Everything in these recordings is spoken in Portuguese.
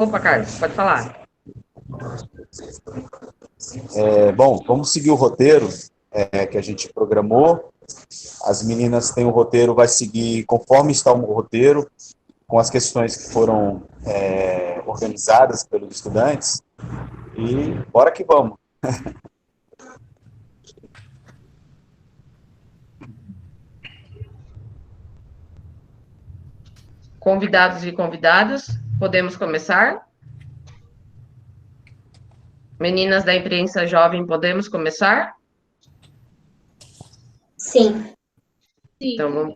Opa, Carlos, pode falar. Bom, vamos seguir o roteiro que a gente programou. As meninas têm o roteiro, vai seguir conforme está o roteiro, com as questões que foram organizadas pelos estudantes. E bora que vamos. Convidados e convidadas, podemos começar? Meninas da imprensa jovem, podemos começar? Sim. Então,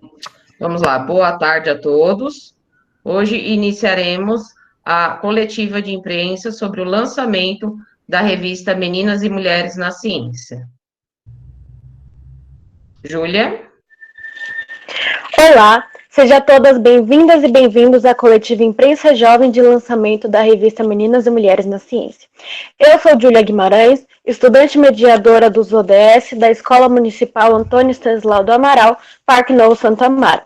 vamos lá. Boa tarde a todos. Hoje iniciaremos a coletiva de imprensa sobre o lançamento da revista Meninas e Mulheres na Ciência. Júlia? Olá, sejam todas bem-vindas e bem-vindos à coletiva Imprensa Jovem de lançamento da revista Meninas e Mulheres na Ciência. Eu sou Júlia Guimarães, estudante mediadora dos ODS da Escola Municipal Antônio Stanislau do Amaral, Parque Novo Santo Amaro.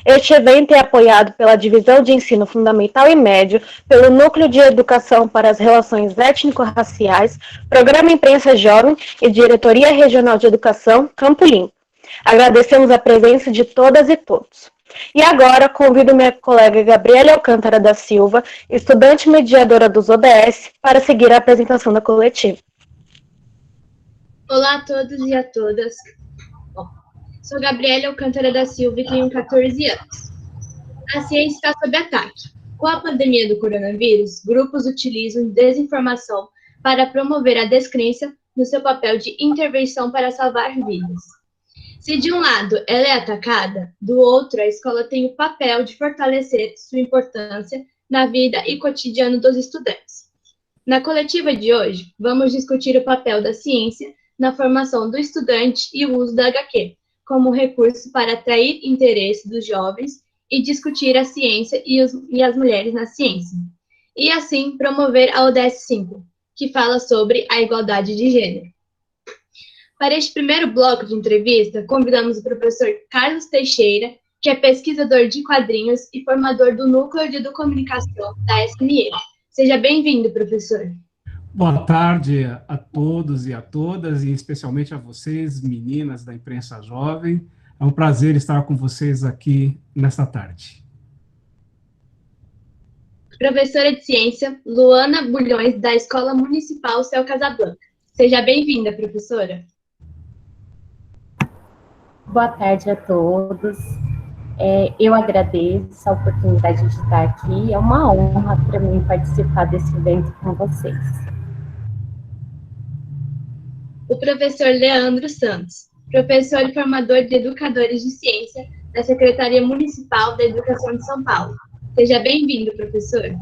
Este evento é apoiado pela Divisão de Ensino Fundamental e Médio, pelo Núcleo de Educação para as Relações Étnico-Raciais, Programa Imprensa Jovem e Diretoria Regional de Educação, Campo Limpo. Agradecemos a presença de todas e todos. E agora convido minha colega Gabriela Alcântara da Silva, estudante mediadora dos ODS, para seguir a apresentação da coletiva. Olá a todos e a todas. Sou Gabriela Alcântara da Silva e tenho 14 anos. A ciência está sob ataque. Com a pandemia do coronavírus, grupos utilizam desinformação para promover a descrença no seu papel de intervenção para salvar vidas. Se de um lado ela é atacada, do outro a escola tem o papel de fortalecer sua importância na vida e cotidiano dos estudantes. Na coletiva de hoje, vamos discutir o papel da ciência na formação do estudante e o uso da HQ como recurso para atrair interesse dos jovens e discutir a ciência e as mulheres na ciência. E assim promover a ODS 5, que fala sobre a igualdade de gênero. Para este primeiro bloco de entrevista, convidamos o professor Carlos Teixeira, que é pesquisador de quadrinhos e formador do Núcleo de Educomunicação da SME. Seja bem-vindo, professor. Boa tarde a todos e a todas, e especialmente a vocês, meninas da imprensa jovem. É um prazer estar com vocês aqui nesta tarde. Professora de Ciência, Luana Bulhões, da Escola Municipal Céu Casablanca. Seja bem-vinda, professora. Boa tarde a todos. Eu agradeço a oportunidade de estar aqui. É uma honra para mim participar desse evento com vocês. O professor Leandro Santos, professor e formador de educadores de ciência da Secretaria Municipal da Educação de São Paulo. Seja bem-vindo, professor.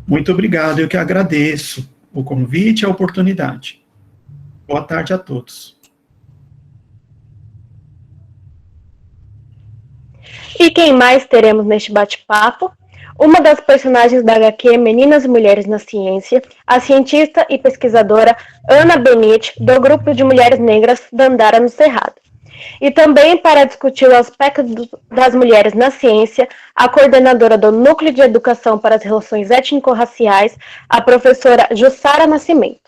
Muito obrigado, eu que agradeço o convite e a oportunidade. Boa tarde a todos. E quem mais teremos neste bate-papo? Uma das personagens da HQ Meninas e Mulheres na Ciência, a cientista e pesquisadora Ana Benite, do Grupo de Mulheres Negras Dandara no Cerrado. E também para discutir o aspecto das mulheres na ciência, a coordenadora do Núcleo de Educação para as Relações Étnico-Raciais, a professora Jussara Nascimento.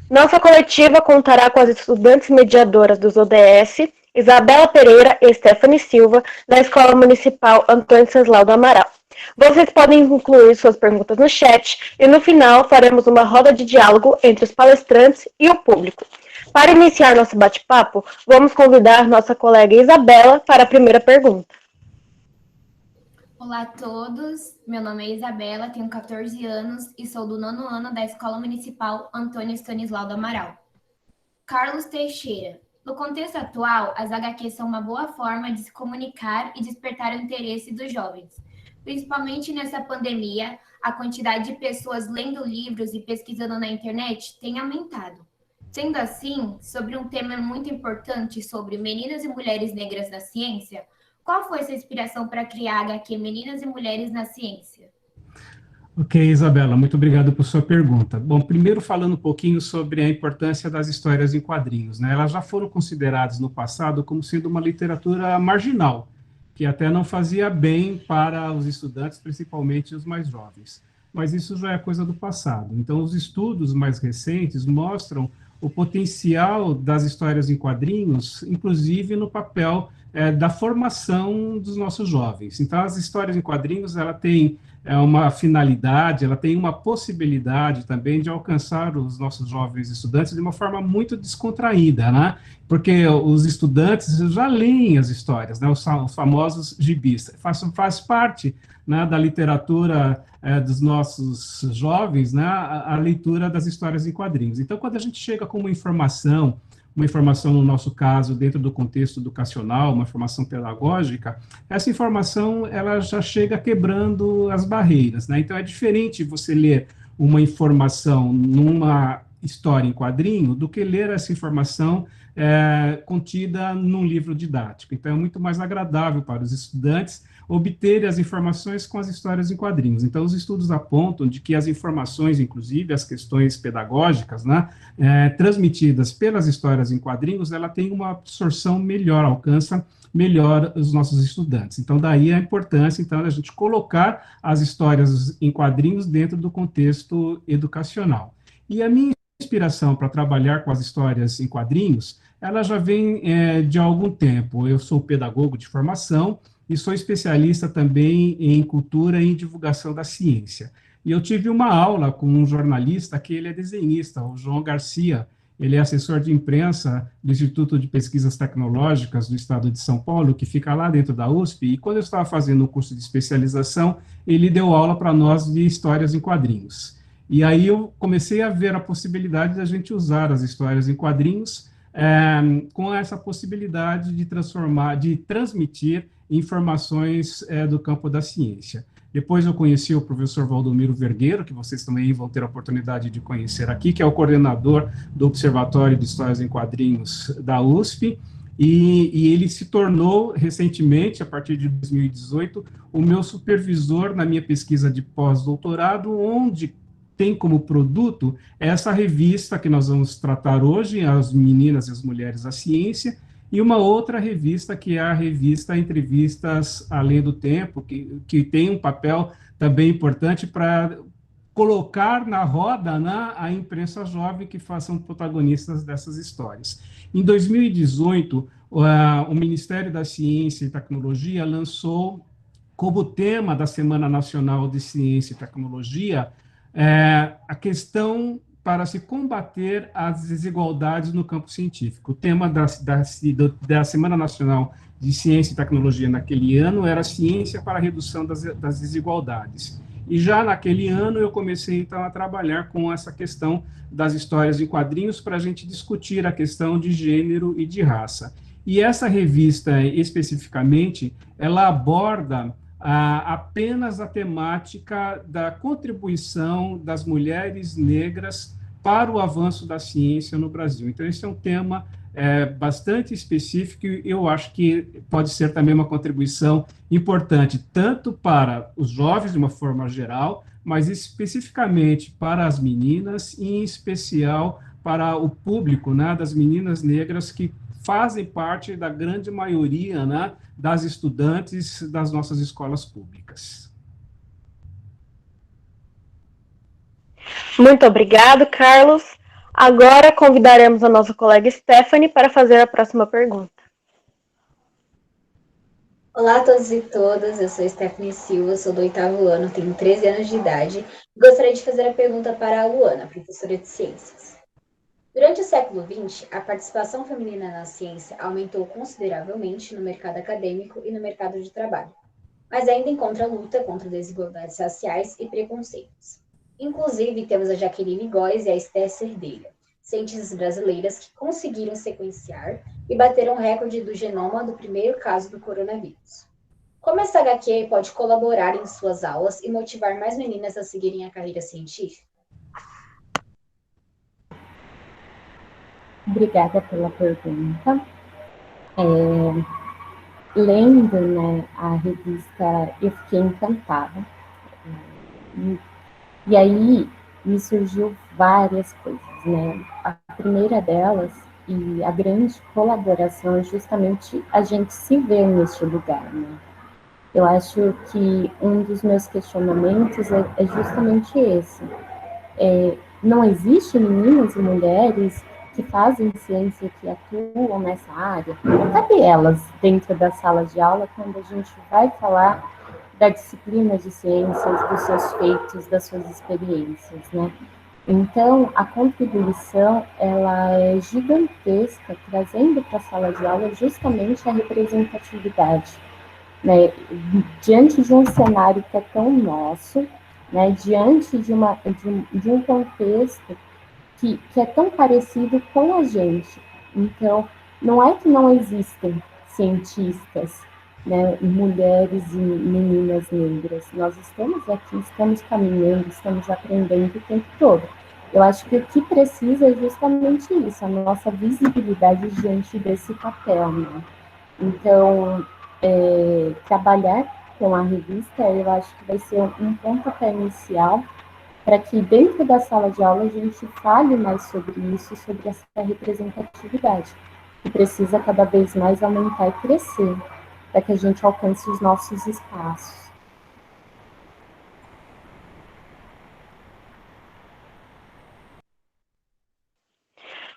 Nossa coletiva contará com as estudantes mediadoras dos ODS, Isabela Pereira e Stephanie Silva, da Escola Municipal Antônio Stanislau do Amaral. Vocês podem incluir suas perguntas no chat e no final faremos uma roda de diálogo entre os palestrantes e o público. Para iniciar nosso bate-papo, vamos convidar nossa colega Isabela para a primeira pergunta. Olá a todos, meu nome é Isabela, tenho 14 anos e sou do 9º ano da Escola Municipal Antônio Stanislau do Amaral. Carlos Teixeira. No contexto atual, as HQs são uma boa forma de se comunicar e despertar o interesse dos jovens. Principalmente nessa pandemia, a quantidade de pessoas lendo livros e pesquisando na internet tem aumentado. Sendo assim, sobre um tema muito importante sobre meninas e mulheres negras na ciência, qual foi sua inspiração para criar a HQ Meninas e Mulheres na Ciência? Ok, Isabela, muito obrigado por sua pergunta. Bom, primeiro falando um pouquinho sobre a importância das histórias em quadrinhos, né? Elas já foram consideradas no passado como sendo uma literatura marginal, que até não fazia bem para os estudantes, principalmente os mais jovens. mas isso já é coisa do passado. Então, os estudos mais recentes mostram o potencial das histórias em quadrinhos, inclusive no papel da formação dos nossos jovens. Então, as histórias em quadrinhos, ela tem uma finalidade, ela tem uma possibilidade também de alcançar os nossos jovens estudantes de uma forma muito descontraída, né? Porque os estudantes já leem as histórias, né? Os famosos gibis. Faz parte, né, da literatura dos nossos jovens, né, a leitura das histórias em quadrinhos. Então, quando a gente chega com uma informação no nosso caso, dentro do contexto educacional, uma informação pedagógica, essa informação ela já chega quebrando as barreiras, né? Então, é diferente você ler uma informação numa história em quadrinho do que ler essa informação contida num livro didático. Então, é muito mais agradável para os estudantes obter as informações com as histórias em quadrinhos. Então, os estudos apontam de que as informações, inclusive as questões pedagógicas, né, transmitidas pelas histórias em quadrinhos, ela tem uma absorção melhor, alcança melhor os nossos estudantes. Então, daí a importância, então, da gente colocar as histórias em quadrinhos dentro do contexto educacional. E a minha inspiração para trabalhar com as histórias em quadrinhos, ela já vem de algum tempo. Eu sou pedagogo de formação, e sou especialista também em cultura e em divulgação da ciência. E eu tive uma aula com um jornalista que ele é desenhista, o João Garcia. Ele é assessor de imprensa do Instituto de Pesquisas Tecnológicas do Estado de São Paulo, que fica lá dentro da USP, e quando eu estava fazendo um curso de especialização, ele deu aula para nós de histórias em quadrinhos. E aí eu comecei a ver a possibilidade da gente usar as histórias em quadrinhos com essa possibilidade de transmitir informações do campo da ciência. Depois eu conheci o professor Valdomiro Vergueiro, que vocês também vão ter a oportunidade de conhecer aqui, que é o coordenador do Observatório de Histórias em Quadrinhos da USP, e ele se tornou, recentemente, a partir de 2018, o meu supervisor na minha pesquisa de pós-doutorado, onde tem como produto essa revista que nós vamos tratar hoje, As Meninas e as Mulheres da Ciência, e uma outra revista, que é a revista Entrevistas Além do Tempo, que tem um papel também importante para colocar na roda, né, a imprensa jovem que façam protagonistas dessas histórias. Em 2018, o Ministério da Ciência e Tecnologia lançou como tema da Semana Nacional de Ciência e Tecnologia a questão para se combater as desigualdades no campo científico. O tema da Semana Nacional de Ciência e Tecnologia naquele ano era Ciência para a Redução das Desigualdades. E já naquele ano eu comecei, então, a trabalhar com essa questão das histórias em quadrinhos para a gente discutir a questão de gênero e de raça. E essa revista, especificamente, ela aborda apenas a temática da contribuição das mulheres negras para o avanço da ciência no Brasil. Então, esse é um tema bastante específico e eu acho que pode ser também uma contribuição importante, tanto para os jovens, de uma forma geral, mas especificamente para as meninas, e em especial para o público, né, das meninas negras que fazem parte da grande maioria, né, das estudantes das nossas escolas públicas. Muito obrigado, Carlos. Agora convidaremos a nossa colega Stephanie para fazer a próxima pergunta. Olá a todos e todas, eu sou Stephanie Silva, sou do 8º ano, tenho 13 anos de idade e gostaria de fazer a pergunta para a Luana, professora de Ciências. Durante o século XX, a participação feminina na ciência aumentou consideravelmente no mercado acadêmico e no mercado de trabalho, mas ainda encontra a luta contra desigualdades raciais e preconceitos. Inclusive, temos a Jaqueline Góes e a Esté Cerdeira, cientistas brasileiras que conseguiram sequenciar e bateram o recorde do genoma do primeiro caso do coronavírus. Como essa HQ pode colaborar em suas aulas e motivar mais meninas a seguirem a carreira científica? Obrigada pela pergunta. Lendo, né, a revista, eu fiquei encantada. E aí me surgiu várias coisas, né? A primeira delas, e a grande colaboração, é justamente a gente se ver neste lugar, né? Eu acho que um dos meus questionamentos é justamente esse. Não existe meninas e mulheres que fazem ciência, que atuam nessa área? Cadê elas dentro da sala de aula quando a gente vai falar da disciplina de ciências, dos seus feitos, das suas experiências, né? Então, a contribuição, ela é gigantesca, trazendo para a sala de aula justamente a representatividade, né? Diante de um cenário que é tão nosso, né? Diante de um contexto que é tão parecido com a gente. Então, não é que não existem cientistas, né, mulheres e meninas negras. Nós estamos aqui, estamos caminhando, estamos aprendendo o tempo todo. Eu acho que o que precisa é justamente isso, a nossa visibilidade diante desse papel, né? Então, trabalhar com a revista, eu acho que vai ser um pontapé inicial para que dentro da sala de aula a gente fale mais sobre isso, sobre essa representatividade, que precisa cada vez mais aumentar e crescer, para que a gente alcance os nossos espaços.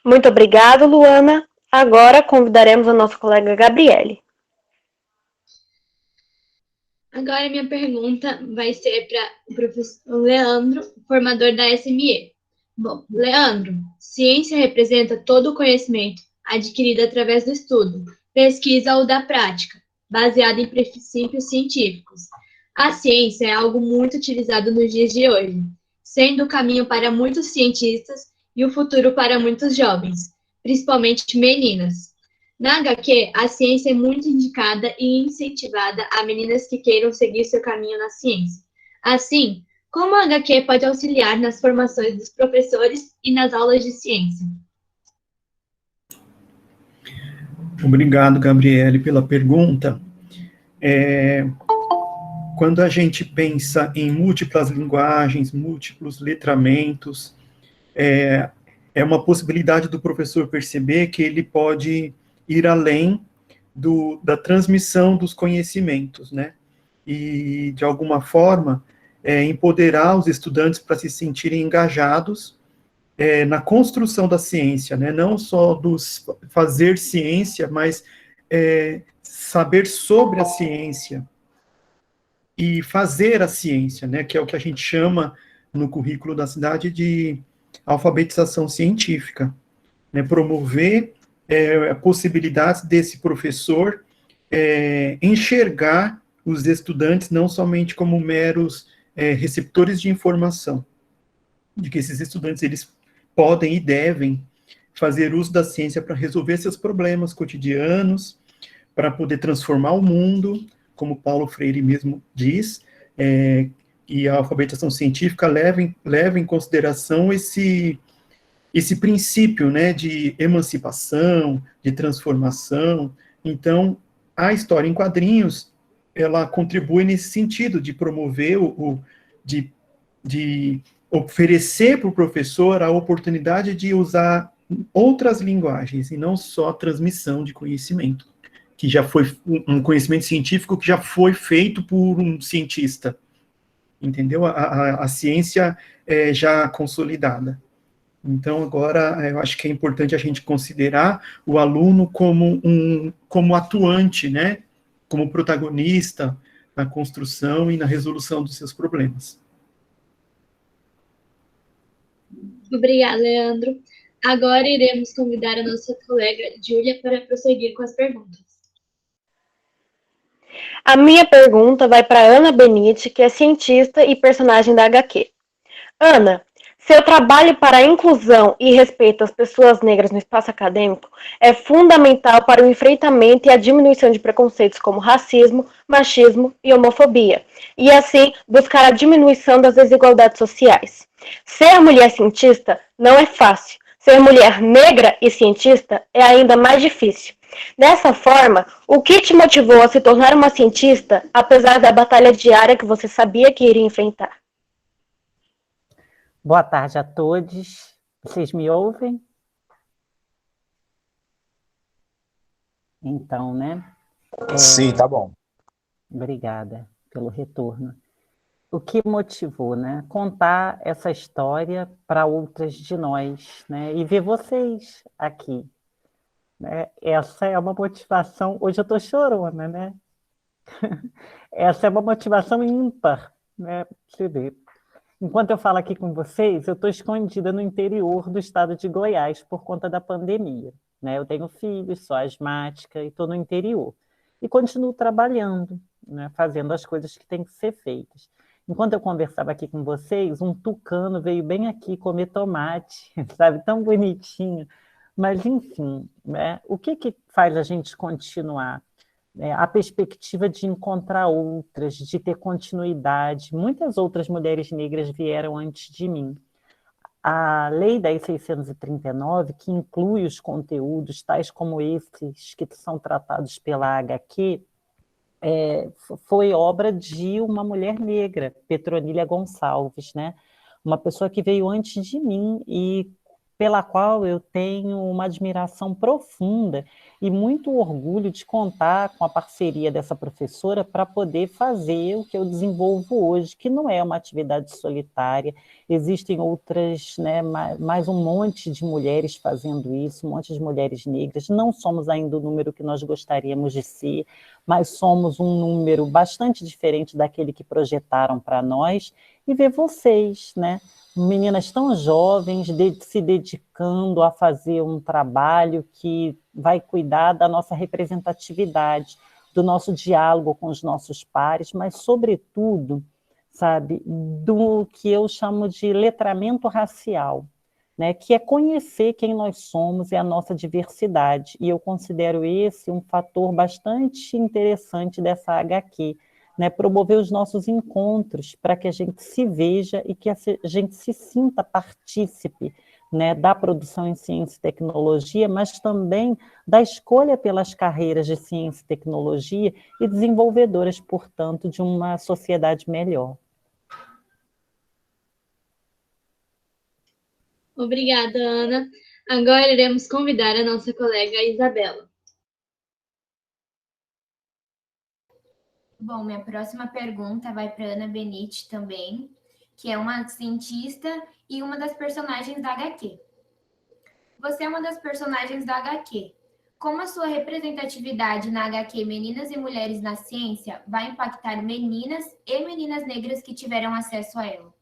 Muito obrigada, Luana. Agora convidaremos a nossa colega Gabriele. Agora minha pergunta vai ser para o professor Leandro, formador da SME. Bom, Leandro, ciência representa todo o conhecimento adquirido através do estudo, pesquisa ou da prática, baseado em princípios científicos. A ciência é algo muito utilizado nos dias de hoje, sendo o caminho para muitos cientistas e o futuro para muitos jovens, principalmente meninas. Na HQ, a ciência é muito indicada e incentivada a meninas que queiram seguir seu caminho na ciência. Assim, como a HQ pode auxiliar nas formações dos professores e nas aulas de ciência? Obrigado, Gabriele, pela pergunta. Quando a gente pensa em múltiplas linguagens, múltiplos letramentos, é uma possibilidade do professor perceber que ele pode ir além da transmissão dos conhecimentos, né? E, de alguma forma, empoderar os estudantes para se sentirem engajados na construção da ciência, né? Não só dos fazer ciência, mas saber sobre a ciência e fazer a ciência, né? Que é o que a gente chama no currículo da cidade de alfabetização científica, né? Promover possibilidades desse professor enxergar os estudantes não somente como meros receptores de informação, de que esses estudantes eles podem e devem fazer uso da ciência para resolver seus problemas cotidianos, para poder transformar o mundo, como Paulo Freire mesmo diz, e a alfabetização científica leva em consideração esse princípio, né, de emancipação, de transformação. Então, a história em quadrinhos, ela contribui nesse sentido de promover, de oferecer para o professor a oportunidade de usar outras linguagens, e não só transmissão de conhecimento, que já foi um conhecimento científico que já foi feito por um cientista, entendeu? A ciência é já consolidada. Então, agora, eu acho que é importante a gente considerar o aluno como atuante, né? Como protagonista na construção e na resolução dos seus problemas. Obrigada, Leandro. Agora iremos convidar a nossa colega Júlia para prosseguir com as perguntas. A minha pergunta vai para Ana Benite, que é cientista e personagem da HQ. Ana, seu trabalho para a inclusão e respeito às pessoas negras no espaço acadêmico é fundamental para o enfrentamento e a diminuição de preconceitos como racismo, machismo e homofobia, e assim buscar a diminuição das desigualdades sociais. Ser mulher cientista não é fácil. Ser mulher negra e cientista é ainda mais difícil. Dessa forma, o que te motivou a se tornar uma cientista, apesar da batalha diária que você sabia que iria enfrentar? Boa tarde a todos. Vocês me ouvem? Então, né? Sim, tá bom. Obrigada pelo retorno. O que motivou, né? Contar essa história para outras de nós, né? E ver vocês aqui, né? Essa é uma motivação. Hoje eu estou chorona, né? Essa é uma motivação ímpar, né? Você vê. Enquanto eu falo aqui com vocês, eu estou escondida no interior do estado de Goiás por conta da pandemia, né? Eu tenho filhos, sou asmática e estou no interior. E continuo trabalhando, né? Fazendo as coisas que têm que ser feitas. Enquanto eu conversava aqui com vocês, um tucano veio bem aqui comer tomate, sabe? Tão bonitinho. Mas, enfim, né? O que faz a gente continuar? A perspectiva de encontrar outras, de ter continuidade. Muitas outras mulheres negras vieram antes de mim. A Lei 10.639, que inclui os conteúdos, tais como esses que são tratados pela HQ, foi obra de uma mulher negra, Petronília Gonçalves, né? Uma pessoa que veio antes de mim e pela qual eu tenho uma admiração profunda e muito orgulho de contar com a parceria dessa professora para poder fazer o que eu desenvolvo hoje, que não é uma atividade solitária, existem outras, né, mais um monte de mulheres fazendo isso, um monte de mulheres negras, não somos ainda o número que nós gostaríamos de ser, mas somos um número bastante diferente daquele que projetaram para nós, e ver vocês, né? Meninas tão jovens se dedicando a fazer um trabalho que vai cuidar da nossa representatividade, do nosso diálogo com os nossos pares, mas, sobretudo, sabe, do que eu chamo de letramento racial, né, que é conhecer quem nós somos e a nossa diversidade. E eu considero esse um fator bastante interessante dessa HQ, né, promover os nossos encontros para que a gente se veja e que a gente se sinta partícipe, né, da produção em ciência e tecnologia, mas também da escolha pelas carreiras de ciência e tecnologia e desenvolvedoras, portanto, de uma sociedade melhor. Obrigada, Ana. Agora iremos convidar a nossa colega Isabela. Bom, minha próxima pergunta vai para Ana Benite também, que é uma cientista e uma das personagens da HQ. Você é uma das personagens da HQ. Como a sua representatividade na HQ Meninas e Mulheres na Ciência vai impactar meninas e meninas negras que tiveram acesso a ela?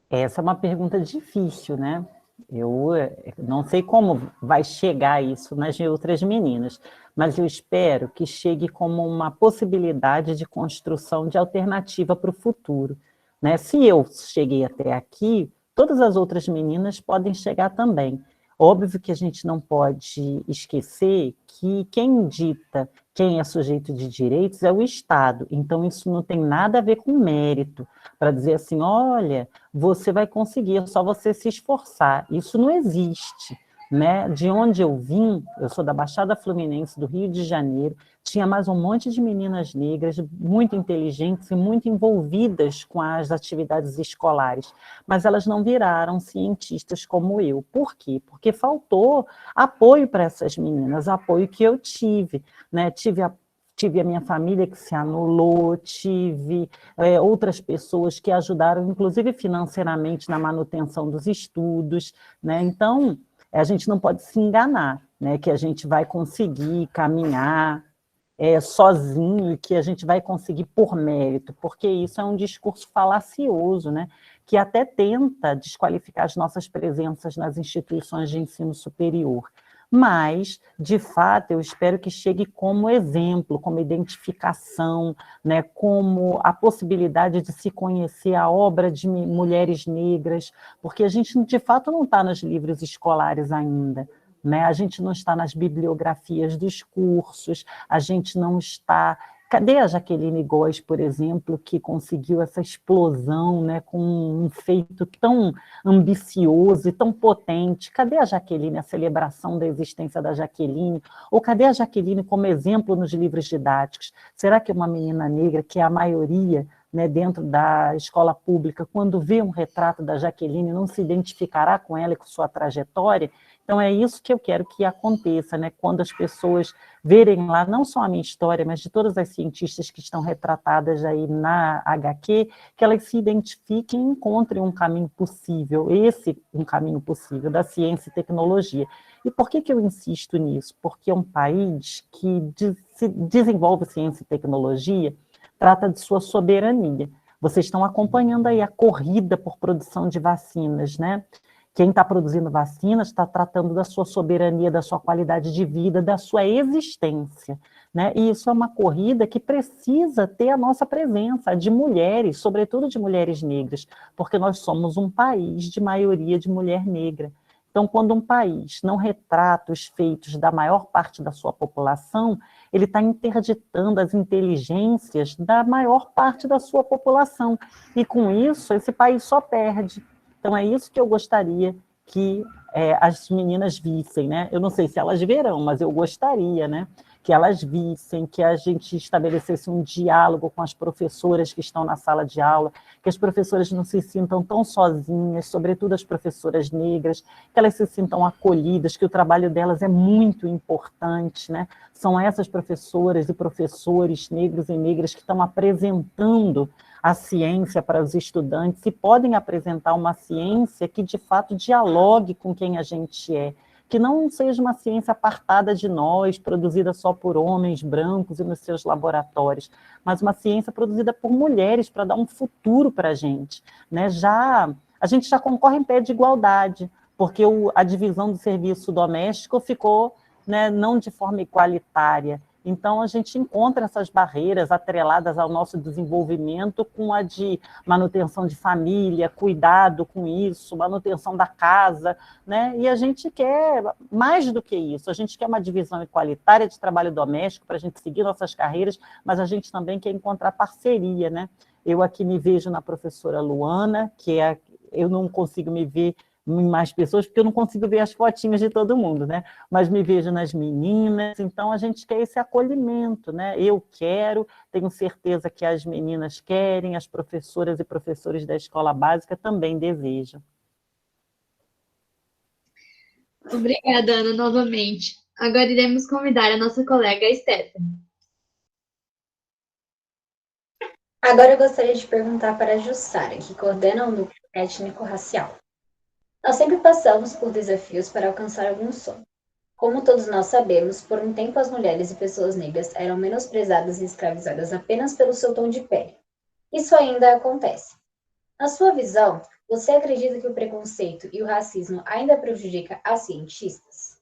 Essa é uma pergunta difícil, né? Eu não sei como vai chegar isso nas outras meninas, mas eu espero que chegue como uma possibilidade de construção de alternativa para o futuro, né? Se eu cheguei até aqui, todas as outras meninas podem chegar também. Óbvio que a gente não pode esquecer que quem dita quem é sujeito de direitos é o Estado, então isso não tem nada a ver com mérito, para dizer assim, olha, você vai conseguir, é só você se esforçar. Isso não existe, né? De onde eu vim, eu sou da Baixada Fluminense, do Rio de Janeiro, tinha mais um monte de meninas negras muito inteligentes e muito envolvidas com as atividades escolares, mas elas não viraram cientistas como eu. Por quê? Porque faltou apoio para essas meninas, apoio que eu tive, né? Tive a minha família que se anulou, tive outras pessoas que ajudaram, inclusive financeiramente, na manutenção dos estudos, né? Então, a gente não pode se enganar, né? Que a gente vai conseguir caminhar sozinho e que a gente vai conseguir por mérito, porque isso é um discurso falacioso, né? Que até tenta desqualificar as nossas presenças nas instituições de ensino superior. Mas, de fato, eu espero que chegue como exemplo, como identificação, né, como a possibilidade de se conhecer a obra de mulheres negras, porque a gente, de fato, não está nos livros escolares ainda, né? A gente não está nas bibliografias dos cursos, a gente não está... Cadê a Jaqueline Góes, por exemplo, que conseguiu essa explosão, né, com um feito tão ambicioso e tão potente? Cadê a Jaqueline, a celebração da existência da Jaqueline? Ou cadê a Jaqueline como exemplo nos livros didáticos? Será que uma menina negra, que é a maioria, né, dentro da escola pública, quando vê um retrato da Jaqueline, não se identificará com ela e com sua trajetória? Então, é isso que eu quero que aconteça, né? Quando as pessoas verem lá, não só a minha história, mas de todas as cientistas que estão retratadas aí na HQ, que elas se identifiquem e encontrem um caminho possível, um caminho possível da ciência e tecnologia. E por que eu insisto nisso? Porque é um país que desenvolve ciência e tecnologia, trata de sua soberania. Vocês estão acompanhando aí a corrida por produção de vacinas, né? Quem está produzindo vacinas está tratando da sua soberania, da sua qualidade de vida, da sua existência, né? E isso é uma corrida que precisa ter a nossa presença, de mulheres, sobretudo de mulheres negras, porque nós somos um país de maioria de mulher negra. Então, quando um país não retrata os feitos da maior parte da sua população, ele está interditando as inteligências da maior parte da sua população. E, com isso, esse país só perde. Então, é isso que eu gostaria que as meninas vissem, né? Eu não sei se elas verão, mas eu gostaria, né? Que elas vissem, que a gente estabelecesse um diálogo com as professoras que estão na sala de aula, que as professoras não se sintam tão sozinhas, sobretudo as professoras negras, que elas se sintam acolhidas, que o trabalho delas é muito importante, né? São essas professoras e professores negros e negras que estão apresentando a ciência para os estudantes e podem apresentar uma ciência que, de fato, dialogue com quem a gente é, que não seja uma ciência apartada de nós, produzida só por homens brancos e nos seus laboratórios, mas uma ciência produzida por mulheres para dar um futuro para a gente, né? A gente já concorre em pé de igualdade, porque a divisão do serviço doméstico ficou, né, não de forma igualitária. Então, a gente encontra essas barreiras atreladas ao nosso desenvolvimento com a de manutenção de família, cuidado com isso, manutenção da casa, né? E a gente quer mais do que isso, a gente quer uma divisão igualitária de trabalho doméstico para a gente seguir nossas carreiras, mas a gente também quer encontrar parceria, né? Eu aqui me vejo na professora Luana, eu não consigo me ver em mais pessoas, porque eu não consigo ver as fotinhas de todo mundo, né? Mas me vejo nas meninas, então a gente quer esse acolhimento, né? Eu quero, tenho certeza que as meninas querem, as professoras e professores da escola básica também desejam. Obrigada, Ana, novamente. Agora iremos convidar a nossa colega Stephanie. Agora eu gostaria de perguntar para a Jussara, que coordena o núcleo étnico-racial. Nós sempre passamos por desafios para alcançar algum sonho. Como todos nós sabemos, por um tempo as mulheres e pessoas negras eram menosprezadas e escravizadas apenas pelo seu tom de pele. Isso ainda acontece. Na sua visão, você acredita que o preconceito e o racismo ainda prejudica as cientistas?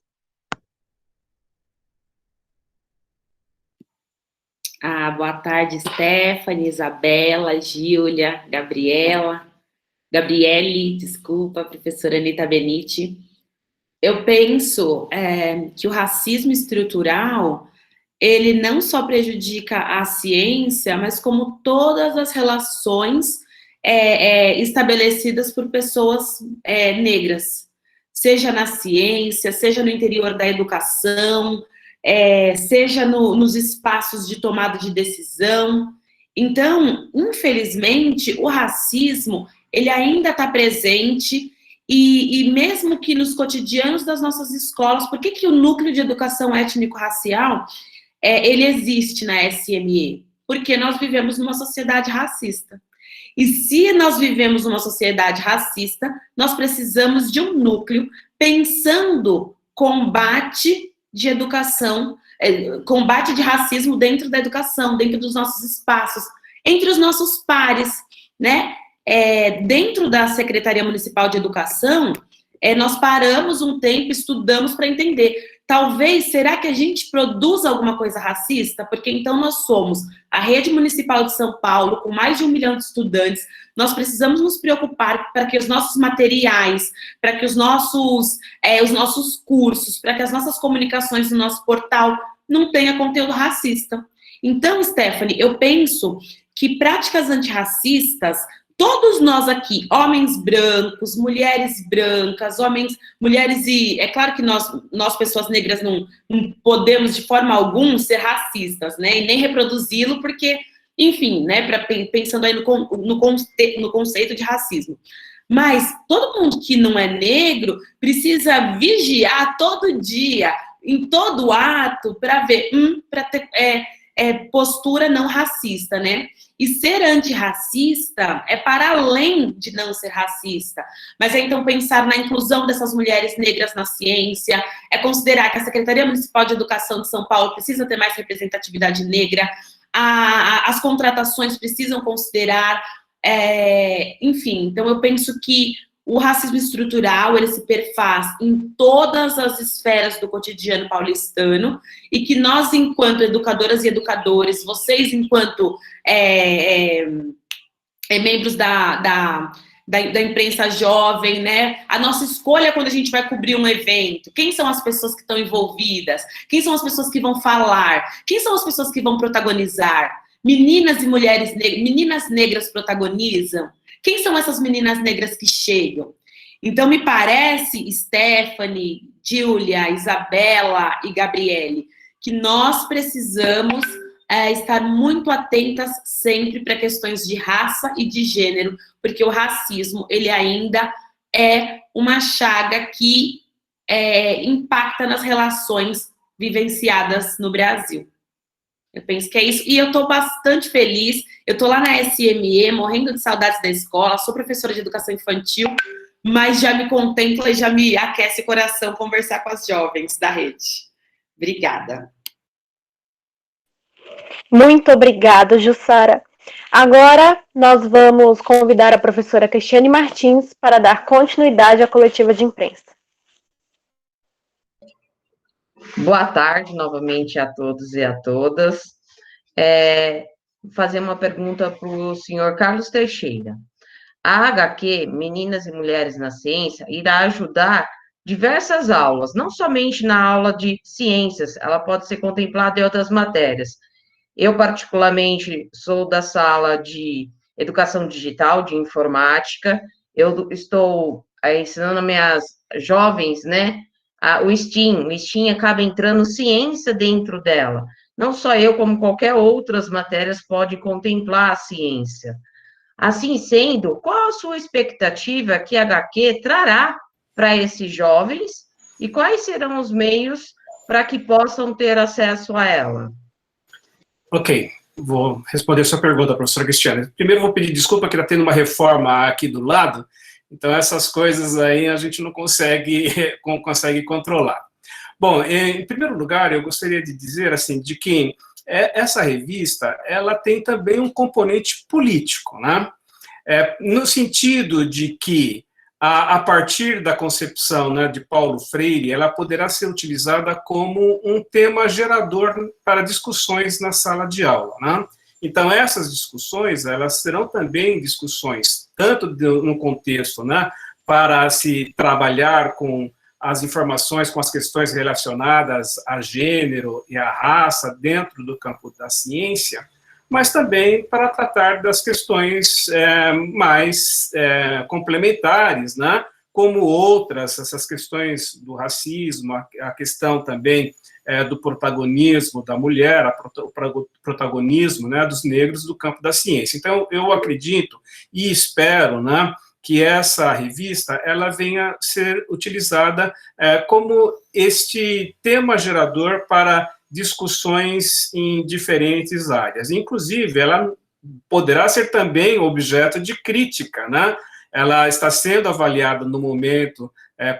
Boa tarde, Stephanie, Isabela, Gíulia, Gabriele, desculpa, professora Anita Benite. Eu penso que o racismo estrutural, ele não só prejudica a ciência, mas como todas as relações estabelecidas por pessoas negras, seja na ciência, seja no interior da educação, seja nos espaços de tomada de decisão. Então, infelizmente, o racismo ele ainda está presente, e mesmo que nos cotidianos das nossas escolas, por que o núcleo de educação étnico-racial, ele existe na SME? Porque nós vivemos numa sociedade racista. E se nós vivemos numa sociedade racista, nós precisamos de um núcleo pensando combate de educação, combate de racismo dentro da educação, dentro dos nossos espaços, entre os nossos pares, né? Dentro da Secretaria Municipal de Educação, nós paramos um tempo, estudamos para entender. Talvez, será que a gente produz alguma coisa racista? Porque então nós somos a rede municipal de São Paulo, com mais de 1 milhão de estudantes, nós precisamos nos preocupar para que os nossos materiais, para que os nossos cursos, para que as nossas comunicações no nosso portal não tenham conteúdo racista. Então, Stephanie, eu penso que práticas antirracistas, todos nós aqui, homens brancos, mulheres brancas, mulheres e... É claro que nós pessoas negras, não podemos de forma alguma ser racistas, né? E nem reproduzi-lo, porque, enfim, né? Pensando aí no conceito de racismo. Mas todo mundo que não é negro precisa vigiar todo dia, em todo ato, para ver, para ter postura não racista, né? E ser antirracista é para além de não ser racista. Mas é então pensar na inclusão dessas mulheres negras na ciência, é considerar que a Secretaria Municipal de Educação de São Paulo precisa ter mais representatividade negra, as contratações precisam considerar, enfim, então eu penso que o racismo estrutural, ele se perfaz em todas as esferas do cotidiano paulistano e que nós, enquanto educadoras e educadores, vocês, enquanto membros da imprensa jovem, né? A nossa escolha quando a gente vai cobrir um evento, quem são as pessoas que estão envolvidas, quem são as pessoas que vão falar, quem são as pessoas que vão protagonizar. Meninas e mulheres negras, meninas negras protagonizam. Quem são essas meninas negras que chegam? Então, me parece, Stephanie, Júlia, Isabela e Gabriele, que nós precisamos estar muito atentas sempre para questões de raça e de gênero, porque o racismo, ele ainda é uma chaga que impacta nas relações vivenciadas no Brasil. Eu penso que é isso. E eu estou bastante feliz. Eu estou lá na SME, morrendo de saudades da escola. Sou professora de educação infantil, mas já me contempla e já me aquece o coração conversar com as jovens da rede. Obrigada. Muito obrigada, Jussara. Agora, nós vamos convidar a professora Cristiane Martins para dar continuidade à coletiva de imprensa. Boa tarde, novamente, a todos e a todas. Vou fazer uma pergunta para o senhor Carlos Teixeira. A HQ, Meninas e Mulheres na Ciência, irá ajudar diversas aulas, não somente na aula de ciências, ela pode ser contemplada em outras matérias. Eu, particularmente, sou da sala de educação digital, de informática, eu estou ensinando minhas jovens, né, o STEAM acaba entrando ciência dentro dela. Não só eu, como qualquer outras matérias pode contemplar a ciência. Assim sendo, qual a sua expectativa que a HQ trará para esses jovens e quais serão os meios para que possam ter acesso a ela? Ok, vou responder a sua pergunta, professora Cristiane. Primeiro vou pedir desculpa que está tendo uma reforma aqui do lado, então essas coisas aí a gente não consegue controlar. Bom, em primeiro lugar, eu gostaria de dizer assim, de que essa revista, ela tem também um componente político, né? No sentido de que, a partir da concepção, né, de Paulo Freire, ela poderá ser utilizada como um tema gerador para discussões na sala de aula, né? Então, essas discussões, elas serão também discussões, tanto no contexto, né, para se trabalhar com as informações, com as questões relacionadas a gênero e a raça dentro do campo da ciência, mas também para tratar das questões mais complementares, né, como outras, essas questões do racismo, a questão também do protagonismo da mulher, o protagonismo, né, dos negros do campo da ciência. Então, eu acredito e espero, né, que essa revista ela venha ser utilizada como este tema gerador para discussões em diferentes áreas. Inclusive, ela poderá ser também objeto de crítica, né? Ela está sendo avaliada no momento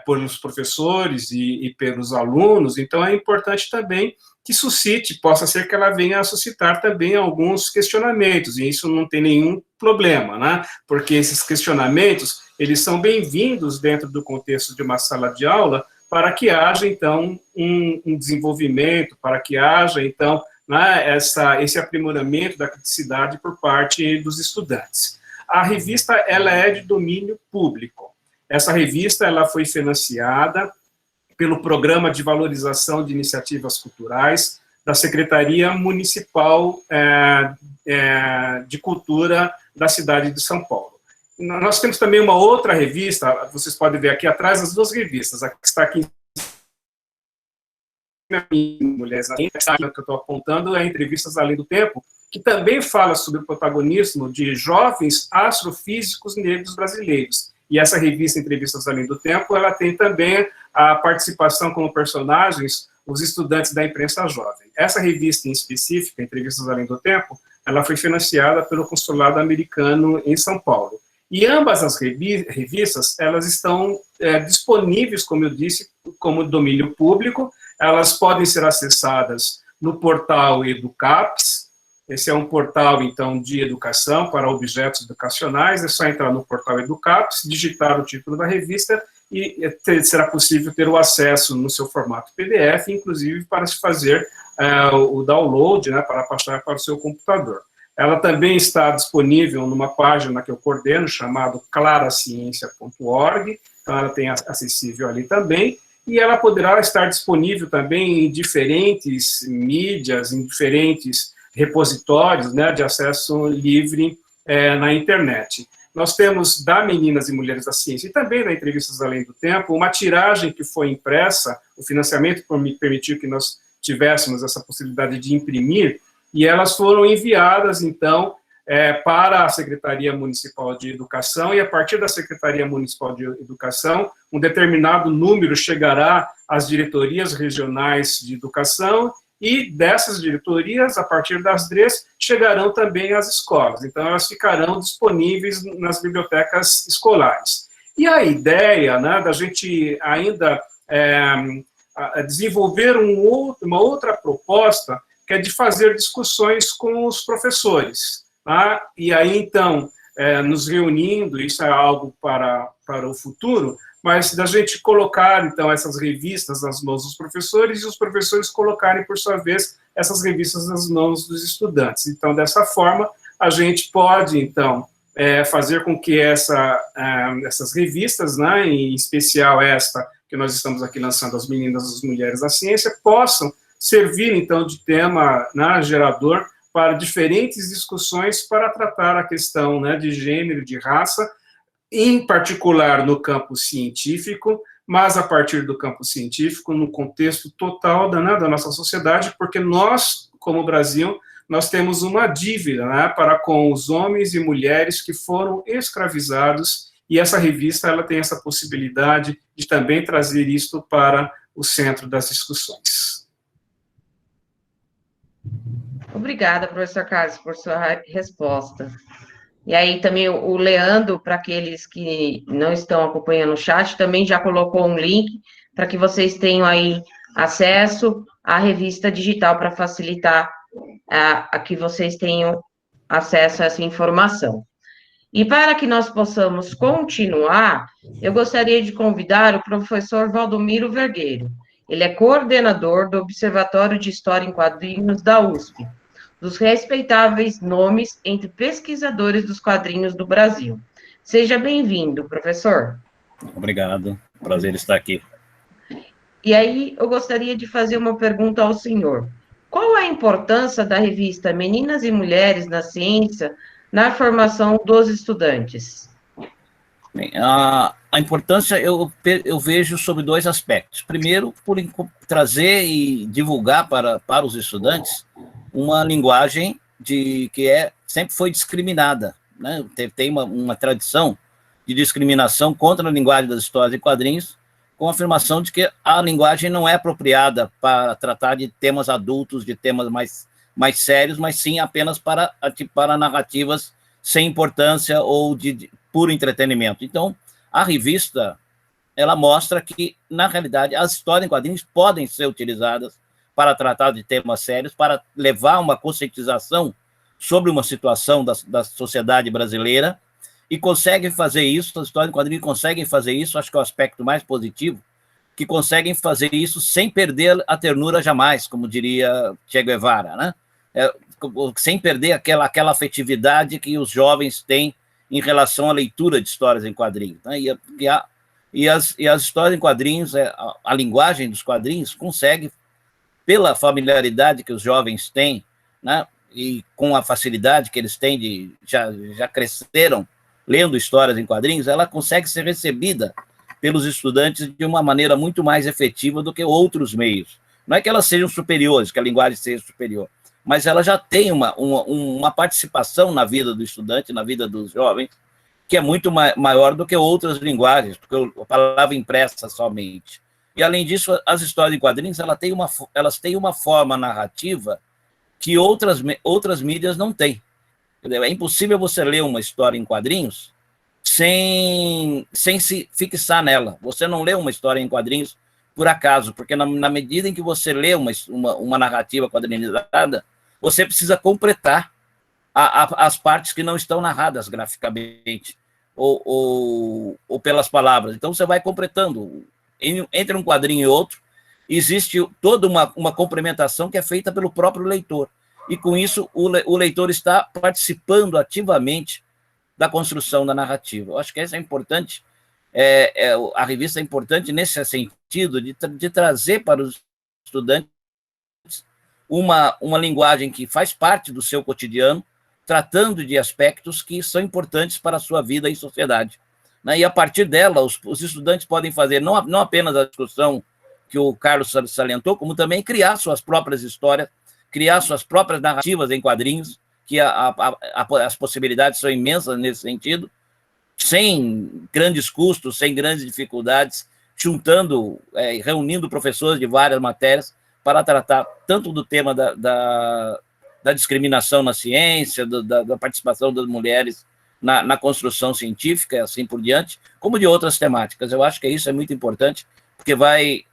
pelos professores e pelos alunos, então é importante também que suscite, possa ser que ela venha a suscitar também alguns questionamentos, e isso não tem nenhum problema, né? Porque esses questionamentos, eles são bem-vindos dentro do contexto de uma sala de aula, para que haja, então, um desenvolvimento, para que haja, então, né, esse aprimoramento da criticidade por parte dos estudantes. A revista, ela é de domínio público. Essa revista, ela foi financiada pelo Programa de Valorização de Iniciativas Culturais da Secretaria Municipal de Cultura da cidade de São Paulo. Nós temos também uma outra revista, vocês podem ver aqui atrás as duas revistas, a que está aqui Mulheres na Ciência, que eu estou apontando é Entrevistas Além do Tempo, que também fala sobre o protagonismo de jovens astrofísicos negros brasileiros. E essa revista Entrevistas Além do Tempo, ela tem também a participação como personagens os estudantes da imprensa jovem. Essa revista em específico, Entrevistas Além do Tempo, ela foi financiada pelo consulado americano em São Paulo. E ambas as revistas, elas estão disponíveis, como eu disse, como domínio público. Elas podem ser acessadas no portal EduCaps. Esse é um portal, então, de educação para objetos educacionais. É só entrar no portal EduCaps, digitar o título da revista e será possível ter o acesso no seu formato PDF, inclusive para se fazer o download, né, para passar para o seu computador. Ela também está disponível numa página que eu coordeno, chamado claraciencia.org, então ela tem acessível ali também, e ela poderá estar disponível também em diferentes mídias, em diferentes repositórios, né, de acesso livre na internet. Nós temos da Meninas e Mulheres da Ciência e também da Entrevistas Além do Tempo, uma tiragem que foi impressa, o financiamento permitiu que nós tivéssemos essa possibilidade de imprimir, e elas foram enviadas, então, para a Secretaria Municipal de Educação, e a partir da Secretaria Municipal de Educação, um determinado número chegará às diretorias regionais de educação, e dessas diretorias, a partir das DREs, chegarão também às escolas. Então, elas ficarão disponíveis nas bibliotecas escolares. E a ideia, né, da gente ainda desenvolver uma outra proposta, que é de fazer discussões com os professores. Tá? E aí, então, nos reunindo, isso é algo para o futuro, mas da gente colocar, então, essas revistas nas mãos dos professores e os professores colocarem, por sua vez, essas revistas nas mãos dos estudantes. Então, dessa forma, a gente pode, então, fazer com que essas revistas, né, em especial esta que nós estamos aqui lançando, As Meninas e as Mulheres da Ciência, possam servir, então, de tema, né, gerador para diferentes discussões para tratar a questão, né, de gênero, de raça, em particular no campo científico, mas a partir do campo científico, no contexto total da nossa sociedade, porque nós, como Brasil, nós temos uma dívida, né, para com os homens e mulheres que foram escravizados, e essa revista ela tem essa possibilidade de também trazer isto para o centro das discussões. Obrigada, professor Carlos, por sua resposta. E aí também o Leandro, para aqueles que não estão acompanhando o chat, também já colocou um link para que vocês tenham aí acesso à revista digital para facilitar a que vocês tenham acesso a essa informação. E para que nós possamos continuar, eu gostaria de convidar o professor Valdomiro Vergueiro. Ele é coordenador do Observatório de História em Quadrinhos da USP, dos respeitáveis nomes entre pesquisadores dos quadrinhos do Brasil. Seja bem-vindo, professor. Obrigado, prazer estar aqui. E aí, eu gostaria de fazer uma pergunta ao senhor. Qual a importância da revista Meninas e Mulheres na Ciência na formação dos estudantes? Bem, a importância eu vejo sobre dois aspectos. Primeiro, por trazer e divulgar para os estudantes uma linguagem que sempre foi discriminada, né? Tem uma tradição de discriminação contra a linguagem das histórias e quadrinhos, com a afirmação de que a linguagem não é apropriada para tratar de temas adultos, de temas mais sérios, mas sim apenas para narrativas sem importância ou de puro entretenimento. Então, a revista, ela mostra que, na realidade, as histórias em quadrinhos podem ser utilizadas para tratar de temas sérios, para levar uma conscientização sobre uma situação da sociedade brasileira, e conseguem fazer isso, as histórias em quadrinhos conseguem fazer isso, acho que é o aspecto mais positivo, que conseguem fazer isso sem perder a ternura jamais, como diria Che Guevara, né? Sem perder aquela afetividade que os jovens têm em relação à leitura de histórias em quadrinhos. Né? E as histórias em quadrinhos, a linguagem dos quadrinhos consegue, pela familiaridade que os jovens têm, né? E com a facilidade que eles têm já cresceram lendo histórias em quadrinhos, ela consegue ser recebida pelos estudantes de uma maneira muito mais efetiva do que outros meios. Não é que elas sejam superiores, que a linguagem seja superior, mas ela já tem uma participação na vida do estudante, na vida dos jovens, que é muito maior do que outras linguagens, porque a palavra impressa somente. E, além disso, as histórias em quadrinhos, elas têm uma forma narrativa que outras mídias não têm. Entendeu? É impossível você ler uma história em quadrinhos sem se fixar nela. Você não lê uma história em quadrinhos por acaso, porque na medida em que você lê uma narrativa quadrinizada, você precisa completar as partes que não estão narradas graficamente ou pelas palavras. Então, você vai completando. Entre um quadrinho e outro, existe toda uma complementação que é feita pelo próprio leitor. E, com isso, o leitor está participando ativamente da construção da narrativa. Eu acho que isso é importante. A revista é importante nesse sentido de trazer para os estudantes uma linguagem que faz parte do seu cotidiano, tratando de aspectos que são importantes para a sua vida e sociedade. E, a partir dela, os estudantes podem fazer não apenas a discussão que o Carlos salientou, como também criar suas próprias histórias, criar suas próprias narrativas em quadrinhos, que as possibilidades são imensas nesse sentido, sem grandes custos, sem grandes dificuldades, reunindo professores de várias matérias para tratar tanto do tema da discriminação na ciência, da participação das mulheres na construção científica e assim por diante, como de outras temáticas. Eu acho que isso é muito importante, porque vai,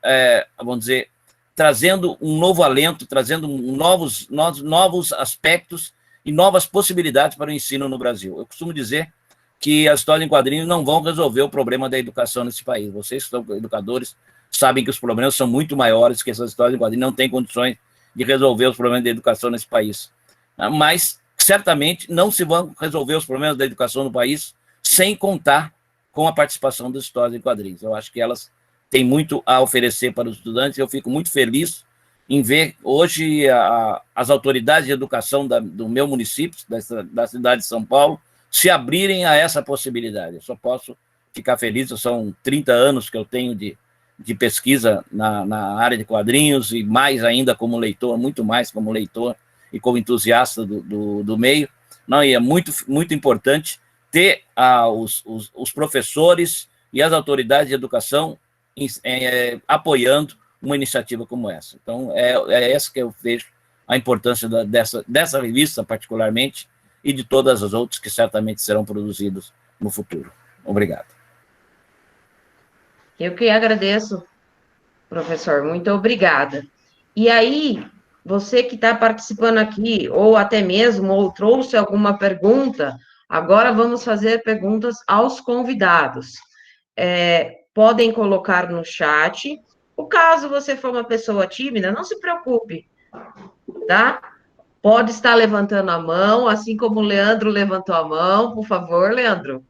vamos dizer, trazendo um novo alento, trazendo novos aspectos e novas possibilidades para o ensino no Brasil. Eu costumo dizer que as histórias em quadrinhos não vão resolver o problema da educação nesse país. Vocês que são educadores sabem que os problemas são muito maiores, que essas histórias em quadrinhos não têm condições de resolver os problemas da educação nesse país. Mas, certamente, não se vão resolver os problemas da educação no país sem contar com a participação das histórias em quadrinhos. Eu acho que elas têm muito a oferecer para os estudantes, e eu fico muito feliz em ver hoje as autoridades de educação do meu município, da cidade de São Paulo, se abrirem a essa possibilidade. Eu só posso ficar feliz. São 30 anos que eu tenho de pesquisa na área de quadrinhos, e mais ainda como leitor, muito mais como leitor e como entusiasta do meio. E é muito, muito importante ter os professores e as autoridades de educação apoiando uma iniciativa como essa. Então, é essa que eu vejo a importância dessa revista, particularmente, e de todas as outras que certamente serão produzidas no futuro. Obrigado. Eu que agradeço, professor. Muito obrigada. E aí, você que está participando aqui, ou até mesmo, ou trouxe alguma pergunta, agora vamos fazer perguntas aos convidados. Podem colocar no chat. O caso você for uma pessoa tímida, não se preocupe, tá? Pode estar levantando a mão, assim como o Leandro levantou a mão. Por favor, Leandro,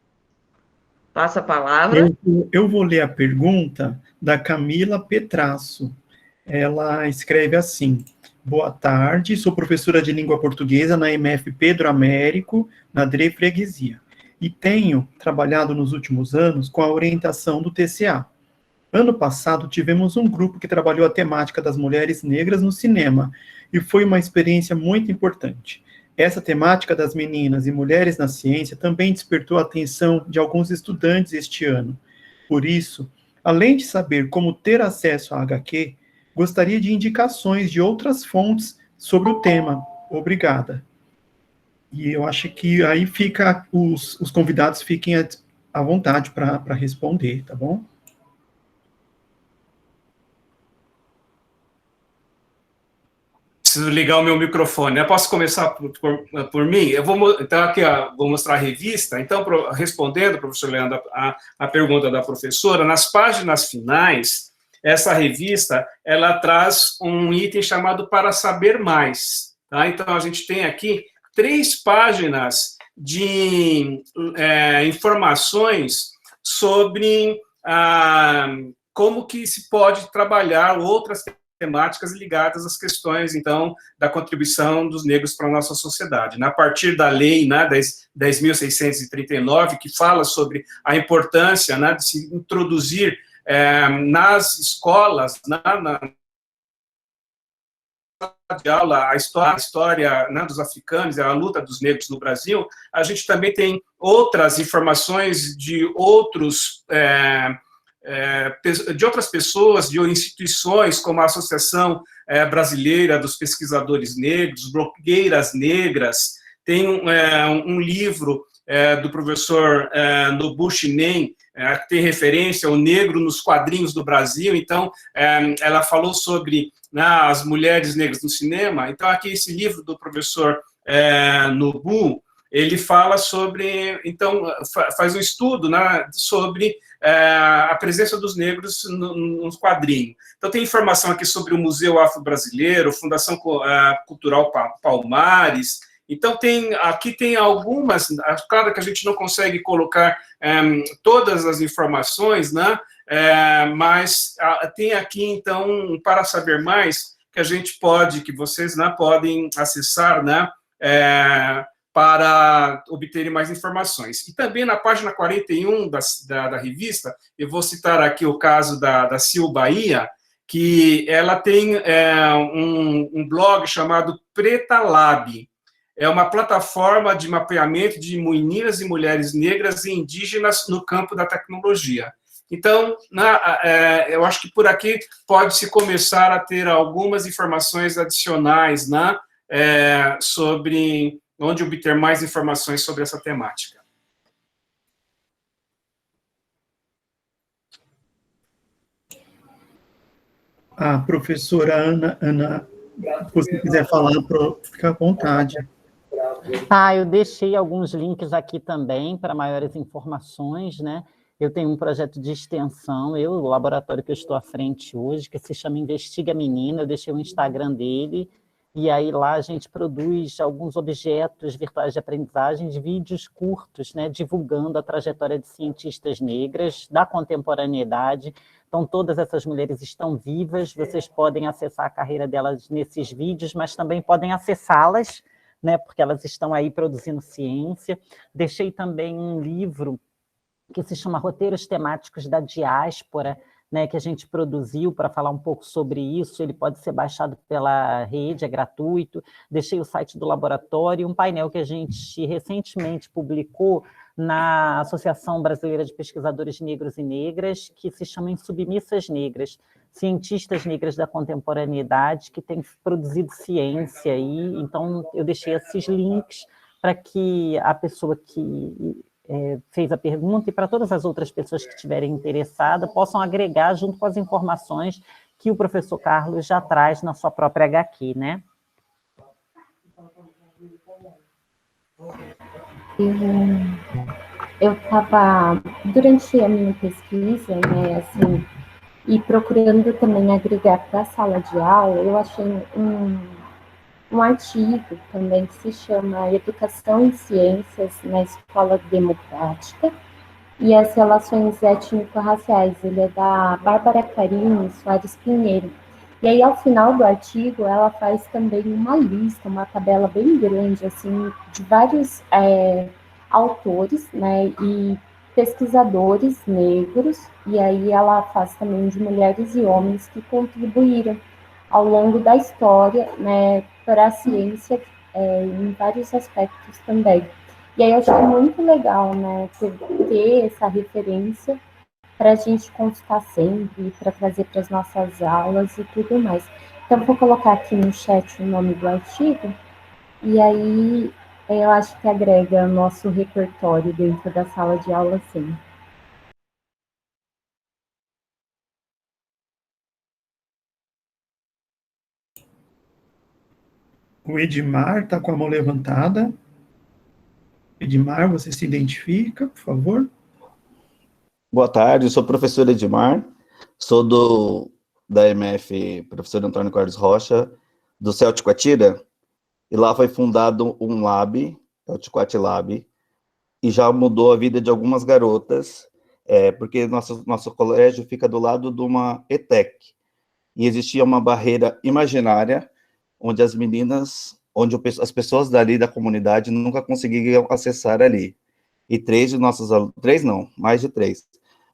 passa a palavra. Eu vou ler a pergunta da Camila Petrasso. Ela escreve assim: boa tarde, sou professora de língua portuguesa na MF Pedro Américo, na DRE Freguesia, e tenho trabalhado nos últimos anos com a orientação do TCA. Ano passado, tivemos um grupo que trabalhou a temática das mulheres negras no cinema, e foi uma experiência muito importante. Essa temática das meninas e mulheres na ciência também despertou a atenção de alguns estudantes este ano. Por isso, além de saber como ter acesso à HQ, gostaria de indicações de outras fontes sobre o tema. Obrigada. E eu acho que aí os convidados fiquem à vontade para responder, tá bom? Preciso ligar o meu microfone. Eu posso começar por mim? Eu então, aqui, vou mostrar a revista. Então, respondendo, professor Leandro, a pergunta da professora, nas páginas finais, essa revista, ela traz um item chamado Para Saber Mais. Tá? Então, a gente tem aqui 3 páginas de informações sobre como que se pode trabalhar outras temáticas ligadas às questões, então, da contribuição dos negros para a nossa sociedade. A partir da lei 10.639, que fala sobre a importância de se introduzir nas escolas, de aula a história, né, dos africanos, a luta dos negros no Brasil, a gente também tem outras informações de outros de outras pessoas, de instituições, como a Associação Brasileira dos Pesquisadores Negros, Blogueiras Negras. Tem um livro do professor Nobushi Nen, que tem referência ao negro nos quadrinhos do Brasil. Então, ela falou sobre, né, as mulheres negras no cinema. Então, aqui esse livro do professor Nobu, ele fala sobre, então, faz um estudo, né, sobre a presença dos negros nos quadrinhos. Então, tem informação aqui sobre o Museu Afro-Brasileiro, Fundação Cultural Palmares. Então, aqui tem algumas, claro que a gente não consegue colocar todas as informações, né, mas tem aqui, então, para saber mais, que a gente que vocês, né, podem acessar, né, para obterem mais informações. E também na página 41 da revista, eu vou citar aqui o caso da Sil Bahia, que ela tem um blog chamado Preta Lab. É uma plataforma de mapeamento de meninas e mulheres negras e indígenas no campo da tecnologia. Então, eu acho que por aqui pode-se começar a ter algumas informações adicionais, né, sobre onde obter mais informações sobre essa temática. A professora Ana, se você quiser falar, fica à vontade. Eu deixei alguns links aqui também para maiores informações, né? Eu tenho um projeto de extensão, o laboratório que eu estou à frente hoje, que se chama Investiga Menina, eu deixei o Instagram dele, e aí lá a gente produz alguns objetos virtuais de aprendizagem, vídeos curtos, né, divulgando a trajetória de cientistas negras da contemporaneidade. Então, todas essas mulheres estão vivas, vocês podem acessar a carreira delas nesses vídeos, mas também podem acessá-las, né, porque elas estão aí produzindo ciência. Deixei também um livro que se chama Roteiros Temáticos da Diáspora, né, que a gente produziu para falar um pouco sobre isso. Ele pode ser baixado pela rede, é gratuito. Deixei o site do laboratório, um painel que a gente recentemente publicou na Associação Brasileira de Pesquisadores Negros e Negras, que se chama Insubmissas Negras, cientistas negras da contemporaneidade que têm produzido ciência aí. Então, eu deixei esses links para que a pessoa que fez a pergunta e para todas as outras pessoas que estiverem interessadas possam agregar junto com as informações que o professor Carlos já traz na sua própria HQ, né? Eu estava, durante a minha pesquisa, né, assim, e procurando também agregar para a sala de aula, eu achei um artigo também que se chama Educação em Ciências na Escola Democrática e as Relações Étnico-Raciais. Ele é da Bárbara Carini Soares Pinheiro. E aí, ao final do artigo, ela faz também uma lista, uma tabela bem grande, assim, de vários autores, né, e pesquisadores negros, e aí ela faz também de mulheres e homens que contribuíram ao longo da história, né, para a ciência em vários aspectos também. E aí eu achei muito legal, né, ter essa referência para a gente consultar sempre, para trazer para as nossas aulas e tudo mais. Então, vou colocar aqui no chat o nome do artigo, e aí eu acho que agrega nosso repertório dentro da sala de aula, sim. O Edmar está com a mão levantada. Edmar, você se identifica, por favor? Boa tarde, eu sou o professor Edmar, sou da MF Professor Antônio Carlos Rocha, do CELT Quatira, e lá foi fundado um lab, CELT Quat Lab, e já mudou a vida de algumas garotas, porque nosso colégio fica do lado de uma ETEC, e existia uma barreira imaginária, onde as meninas, onde as pessoas dali da comunidade nunca conseguiam acessar ali. E mais de três.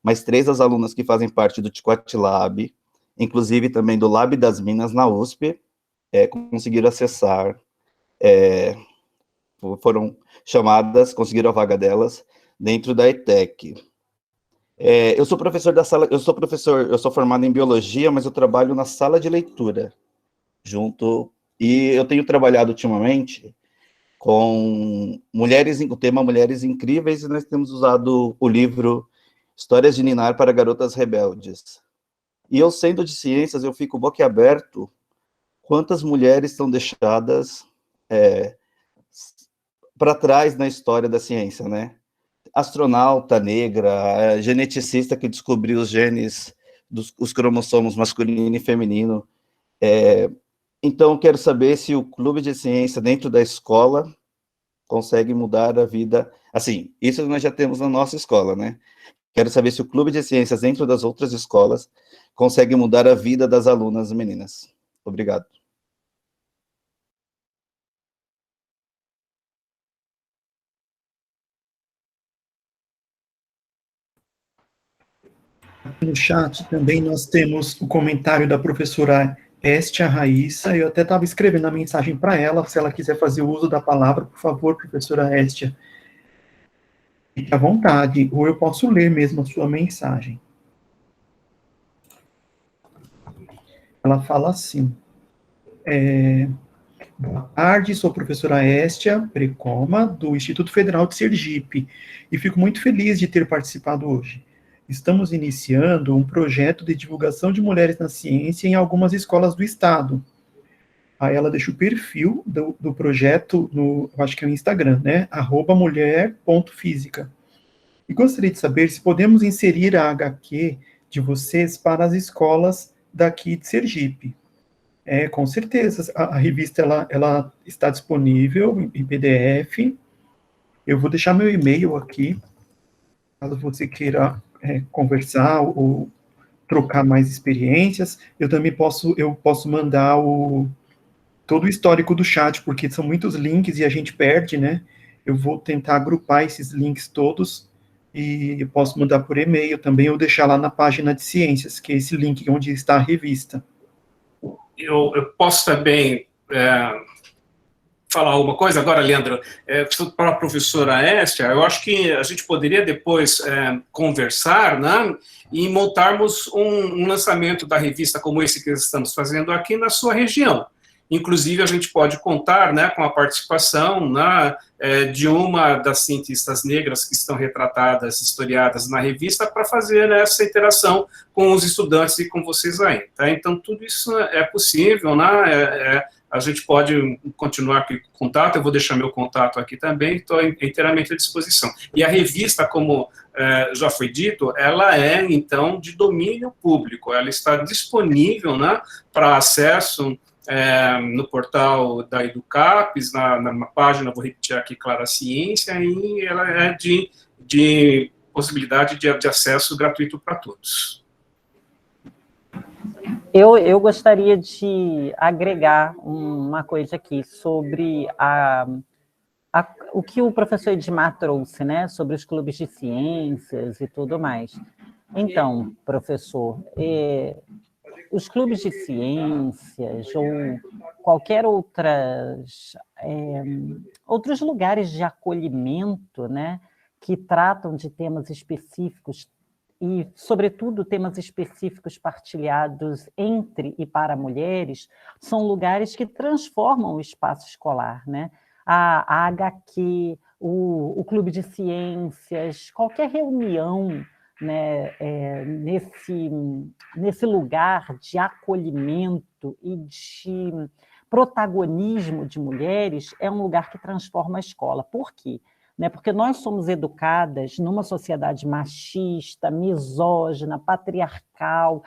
Mas três das alunas que fazem parte do Tiquat Lab, inclusive também do Lab das Minas na USP, conseguiram acessar, foram chamadas, conseguiram a vaga delas dentro da ETEC. Eu sou professor da sala, eu sou formado em biologia, mas eu trabalho na sala de leitura, e eu tenho trabalhado ultimamente com o tema Mulheres Incríveis, e nós temos usado o livro Histórias de Ninar para Garotas Rebeldes. E eu, sendo de ciências, eu fico boquiaberto quantas mulheres são deixadas para trás na história da ciência, né? Astronauta negra, geneticista que descobriu os genes os cromossomos masculino e feminino. Então, quero saber se o clube de ciência dentro da escola consegue mudar a vida. Assim, isso nós já temos na nossa escola, né? Quero saber se o clube de ciências dentro das outras escolas consegue mudar a vida das alunas meninas. Obrigado. No chat também nós temos o comentário da professora Estia Raíssa. Eu até estava escrevendo a mensagem para ela, se ela quiser fazer uso da palavra, por favor, professora Estia, fique à vontade, ou eu posso ler mesmo a sua mensagem. Ela fala assim: boa tarde, sou a professora Estia Precoma, do Instituto Federal de Sergipe, e fico muito feliz de ter participado hoje. Estamos iniciando um projeto de divulgação de mulheres na ciência em algumas escolas do estado. Aí ela deixa o perfil do projeto no, eu acho que é o Instagram, né? @mulher.física. E gostaria de saber se podemos inserir a HQ de vocês para as escolas daqui de Sergipe. Com certeza, a revista ela está disponível em PDF. Eu vou deixar meu e-mail aqui, caso você queira conversar ou trocar mais experiências. Eu também posso mandar todo o histórico do chat, porque são muitos links e a gente perde, né? Eu vou tentar agrupar esses links todos e eu posso mandar por e-mail também, ou deixar lá na página de ciências, que é esse link onde está a revista. Eu posso também falar alguma coisa agora, Leandro? Para a professora Estia, eu acho que a gente poderia depois conversar, né, e montarmos um lançamento da revista como esse que estamos fazendo aqui na sua região. Inclusive, a gente pode contar, né, com a participação, né, de uma das cientistas negras que estão retratadas, historiadas na revista, para fazer essa interação com os estudantes e com vocês aí. Tá? Então, tudo isso é possível, né? A gente pode continuar aqui com contato, eu vou deixar meu contato aqui também, estou inteiramente à disposição. E a revista, como já foi dito, ela é, então, de domínio público, ela está disponível, né, para acesso no portal da Educapes, na página, vou repetir aqui, Clara Ciência, e ela é de possibilidade de acesso gratuito para todos. Eu gostaria de agregar uma coisa aqui sobre o que o professor Edmar trouxe, né, sobre os clubes de ciências e tudo mais. Então, professor, os clubes de ciências ou qualquer outros lugares de acolhimento, né, que tratam de temas específicos e, sobretudo, temas específicos partilhados entre e para mulheres, são lugares que transformam o espaço escolar, né? A HQ, o clube de ciências, qualquer reunião, né, nesse lugar de acolhimento e de protagonismo de mulheres, é um lugar que transforma a escola. Por quê? Porque nós somos educadas numa sociedade machista, misógina, patriarcal,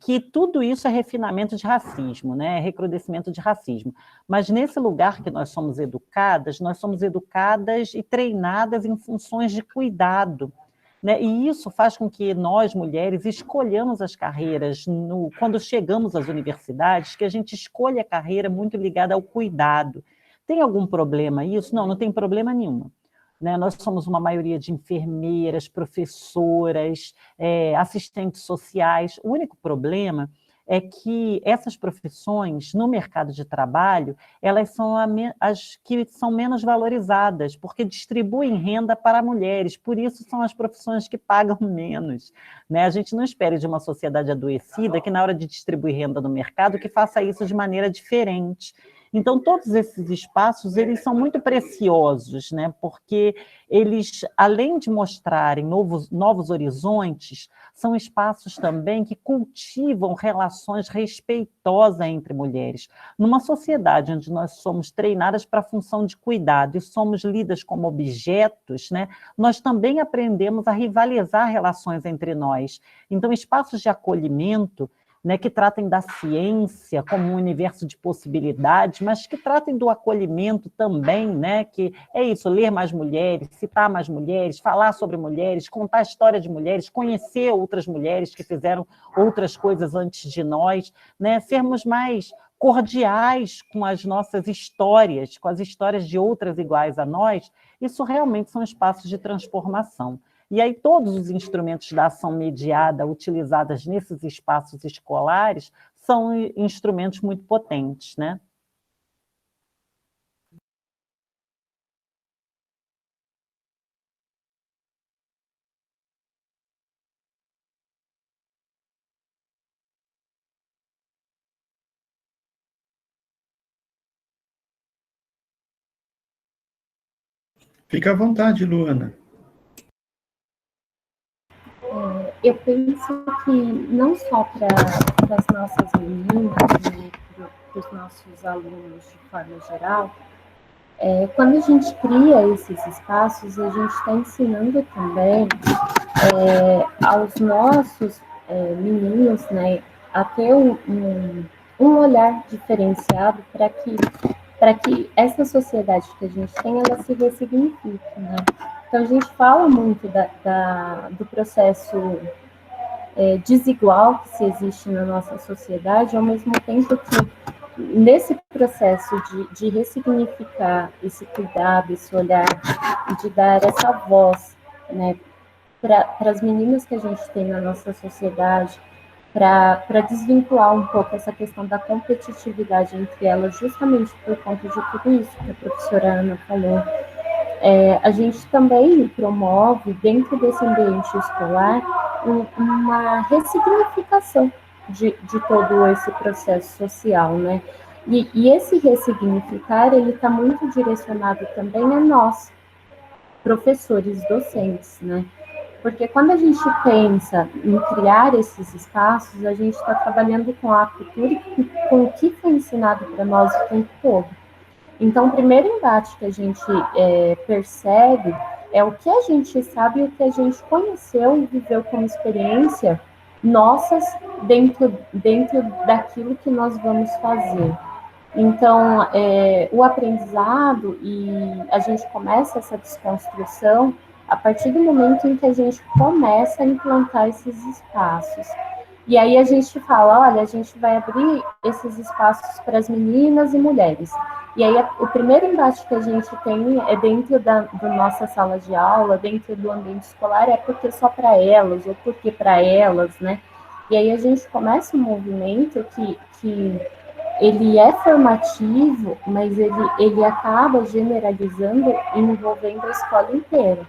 que tudo isso é refinamento de racismo, né? É recrudescimento de racismo. Mas nesse lugar que nós somos educadas e treinadas em funções de cuidado, né? E isso faz com que nós, mulheres, escolhamos as carreiras, quando chegamos às universidades, que a gente escolha a carreira muito ligada ao cuidado. Tem algum problema isso? Não, não tem problema nenhum. Né? Nós somos uma maioria de enfermeiras, professoras, assistentes sociais. O único problema é que essas profissões, no mercado de trabalho, elas são as que são menos valorizadas, porque distribuem renda para mulheres, por isso são as profissões que pagam menos, né? A gente não espera de uma sociedade adoecida que, na hora de distribuir renda no mercado, que faça isso de maneira diferente. Então, todos esses espaços, eles são muito preciosos, né? Porque eles, além de mostrarem novos horizontes, são espaços também que cultivam relações respeitosas entre mulheres. Numa sociedade onde nós somos treinadas para a função de cuidado e somos lidas como objetos, né? Nós também aprendemos a rivalizar relações entre nós. Então, espaços de acolhimento, né, que tratem da ciência como um universo de possibilidades, mas que tratem do acolhimento também, né, que é isso, ler mais mulheres, citar mais mulheres, falar sobre mulheres, contar a história de mulheres, conhecer outras mulheres que fizeram outras coisas antes de nós, né, sermos mais cordiais com as nossas histórias, com as histórias de outras iguais a nós, isso realmente são espaços de transformação. E aí todos os instrumentos da ação mediada utilizados nesses espaços escolares são instrumentos muito potentes, né? Fica à vontade, Luana. Eu penso que não só para as nossas meninas, né, para os nossos alunos de forma geral, quando a gente cria esses espaços, a gente está ensinando também aos nossos meninos, né, a ter um olhar diferenciado para que essa sociedade que a gente tem, ela se ressignifique, né? Então, a gente fala muito do processo desigual que se existe na nossa sociedade, ao mesmo tempo que, nesse processo de ressignificar esse cuidado, esse olhar, e de dar essa voz, né, para as meninas que a gente tem na nossa sociedade, para desvincular um pouco essa questão da competitividade entre elas, justamente por conta de tudo isso que a professora Ana falou. A gente também promove, dentro desse ambiente escolar, uma ressignificação de todo esse processo social, né? E esse ressignificar, ele está muito direcionado também a nós, professores, docentes, né? Porque quando a gente pensa em criar esses espaços, a gente está trabalhando com a cultura e com o que foi ensinado para nós o tempo todo. Então, o primeiro embate que a gente percebe é o que a gente sabe e o que a gente conheceu e viveu como experiência nossas dentro daquilo que nós vamos fazer. Então, o aprendizado, e a gente começa essa desconstrução a partir do momento em que a gente começa a implantar esses espaços. E aí a gente fala, olha, a gente vai abrir esses espaços para as meninas e mulheres. E aí o primeiro embate que a gente tem é dentro da nossa sala de aula, dentro do ambiente escolar, é porque só para elas, ou porque para elas, né? E aí a gente começa um movimento que ele é formativo, mas ele acaba generalizando e envolvendo a escola inteira.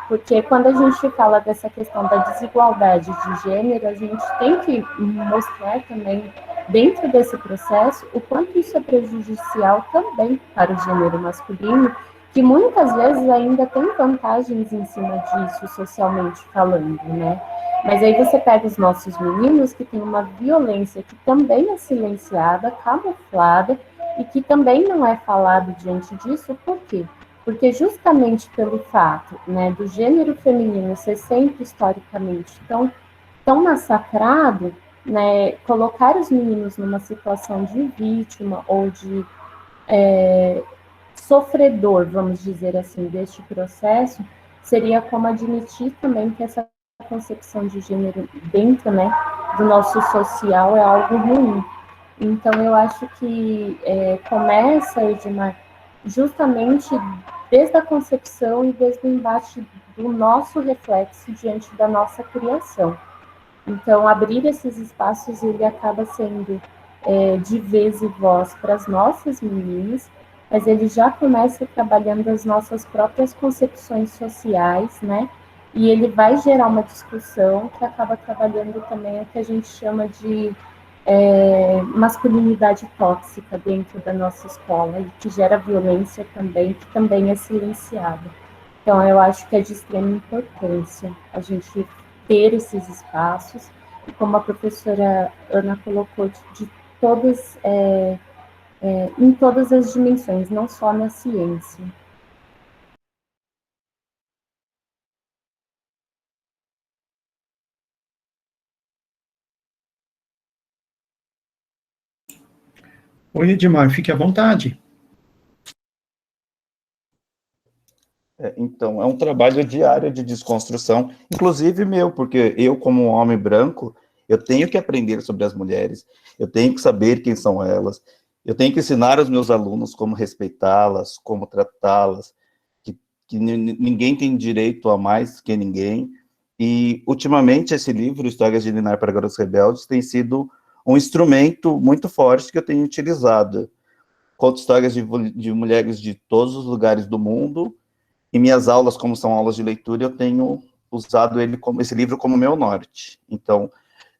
Porque quando a gente fala dessa questão da desigualdade de gênero, a gente tem que mostrar também, dentro desse processo, o quanto isso é prejudicial também para o gênero masculino, que muitas vezes ainda tem vantagens em cima disso, socialmente falando, né? Mas aí você pega os nossos meninos que têm uma violência que também é silenciada, camuflada, e que também não é falado diante disso, por quê? Porque justamente pelo fato, né, do gênero feminino ser sempre historicamente tão massacrado, né, colocar os meninos numa situação de vítima ou de sofredor, vamos dizer assim, deste processo, seria como admitir também que essa concepção de gênero dentro, né, do nosso social é algo ruim. Então, eu acho que começa, Edmar, justamente desde a concepção e desde o embate do nosso reflexo diante da nossa criação. Então, abrir esses espaços, ele acaba sendo de vez e voz para as nossas meninas, mas ele já começa trabalhando as nossas próprias concepções sociais, né? E ele vai gerar uma discussão que acaba trabalhando também o que a gente chama de masculinidade tóxica dentro da nossa escola, e que gera violência também, que também é silenciada. Então, eu acho que é de extrema importância a gente ter esses espaços, e como a professora Ana colocou, de todas, em todas as dimensões, não só na ciência. Oi, Edmar, fique à vontade. Então, é um trabalho diário de desconstrução, inclusive meu, porque eu, como um homem branco, eu tenho que aprender sobre as mulheres, eu tenho que saber quem são elas, eu tenho que ensinar aos meus alunos como respeitá-las, como tratá-las, que ninguém tem direito a mais que ninguém. E, ultimamente, esse livro, Histórias de Ninar para Garotos Rebeldes, tem sido um instrumento muito forte que eu tenho utilizado. Conto histórias de mulheres de todos os lugares do mundo. Em minhas aulas, como são aulas de leitura, eu tenho usado esse livro como meu norte. Então,